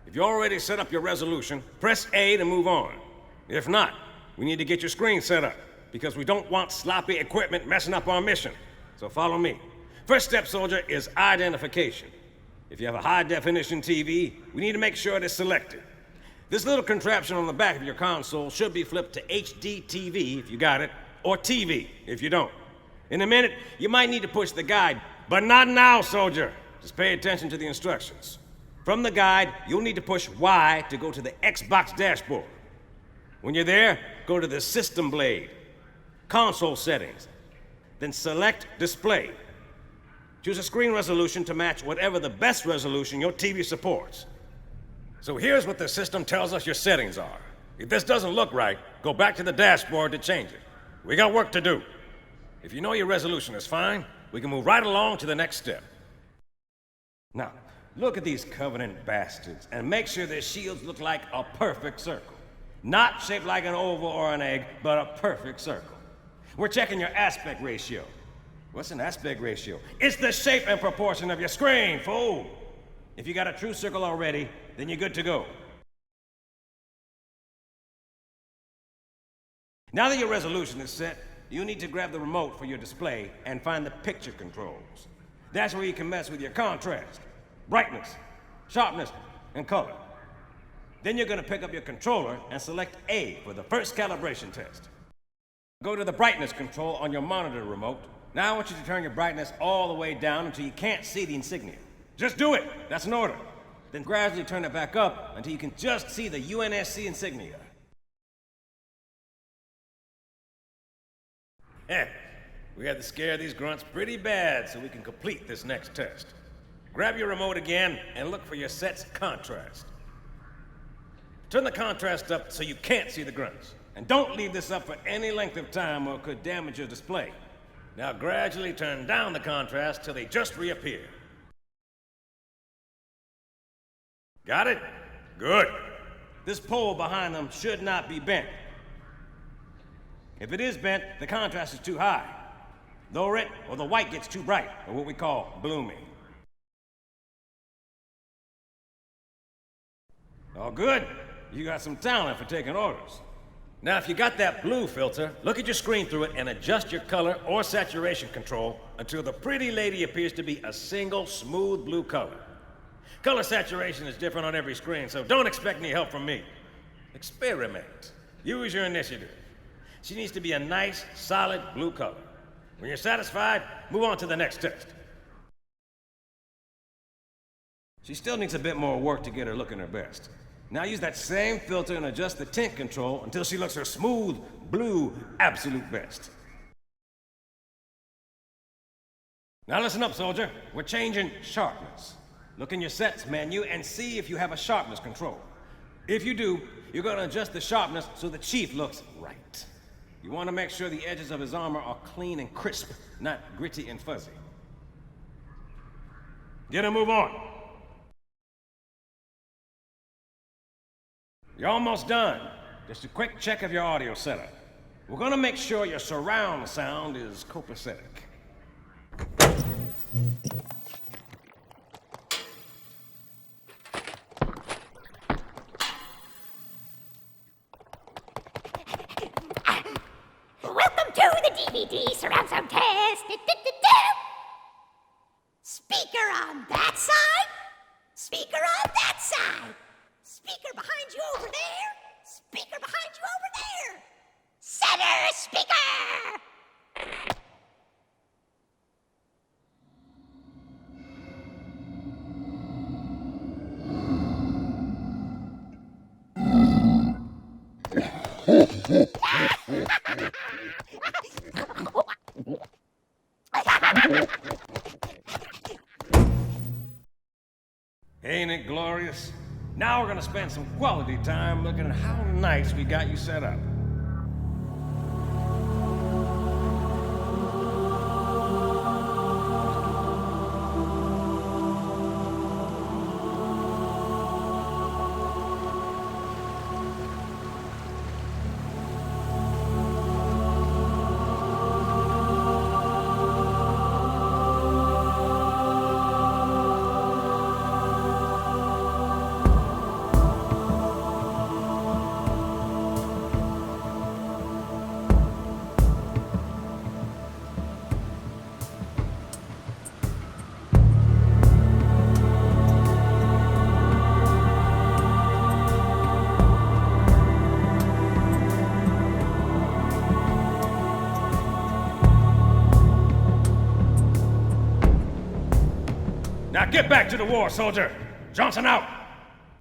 If you already set up your resolution, press A to move on. If not, we need to get your screen set up, because we don't want sloppy equipment messing up our mission. So follow me. First step, soldier, is identification. If you have a high-definition TV, we need to make sure it is selected. This little contraption on the back of your console should be flipped to HD TV if you got it, or TV if you don't. In a minute, you might need to push the guide, but not now, soldier. Just pay attention to the instructions. From the guide, you'll need to push Y to go to the Xbox dashboard. When you're there, go to the System blade, Console Settings, then select Display. Choose a screen resolution to match whatever the best resolution your TV supports. So here's what the system tells us your settings are. If this doesn't look right, go back to the dashboard to change it. We got work to do. If you know your resolution is fine, we can move right along to the next step. Now, look at these Covenant bastards and make sure their shields look like a perfect circle. Not shaped like an oval or an egg, but a perfect circle. We're checking your aspect ratio. What's an aspect ratio? It's the shape and proportion of your screen, fool! If you got a true circle already, then you're good to go. Now that your resolution is set, you need to grab the remote for your display and find the picture controls. That's where you can mess with your contrast, brightness, sharpness, and color. Then you're gonna pick up your controller and select A for the first calibration test. Go to the brightness control on your monitor remote. Now I want you to turn your brightness all the way down until you can't see the insignia. Just do it, that's an order. Then gradually turn it back up until you can just see the UNSC insignia. We had to scare these grunts pretty bad so we can complete this next test. Grab your remote again and look for your set's contrast. Turn the contrast up so you can't see the grunts. And don't leave this up for any length of time or it could damage your display. Now gradually turn down the contrast till they just reappear. Got it? Good. This pole behind them should not be bent. If it is bent, the contrast is too high. Lower it, or the white gets too bright, or what we call blooming. All good. You got some talent for taking orders. Now, if you got that blue filter, look at your screen through it and adjust your color or saturation control until the pretty lady appears to be a single smooth blue color. Color saturation is different on every screen, so don't expect any help from me. Experiment. Use your initiative. She needs to be a nice, solid blue color. When you're satisfied, move on to the next test. She still needs a bit more work to get her looking her best. Now use that same filter and adjust the tint control until she looks her smooth, blue, absolute best. Now listen up, soldier. We're changing sharpness. Look in your sets menu and see if you have a sharpness control. If you do, you're going to adjust the sharpness so the chief looks right. You want to make sure the edges of his armor are clean and crisp, not gritty and fuzzy. Get a move on. You're almost done. Just a quick check of your audio setup. We're going to make sure your surround sound is copacetic. Welcome to the DVD surround sound test. Speaker on that side. Speaker on that side. Speaker behind you over there. Speaker behind you over there. Center speaker. Ain't it glorious? Now we're gonna spend some quality time looking at how nice we got you set up. Now get back to the war, soldier. Johnson out.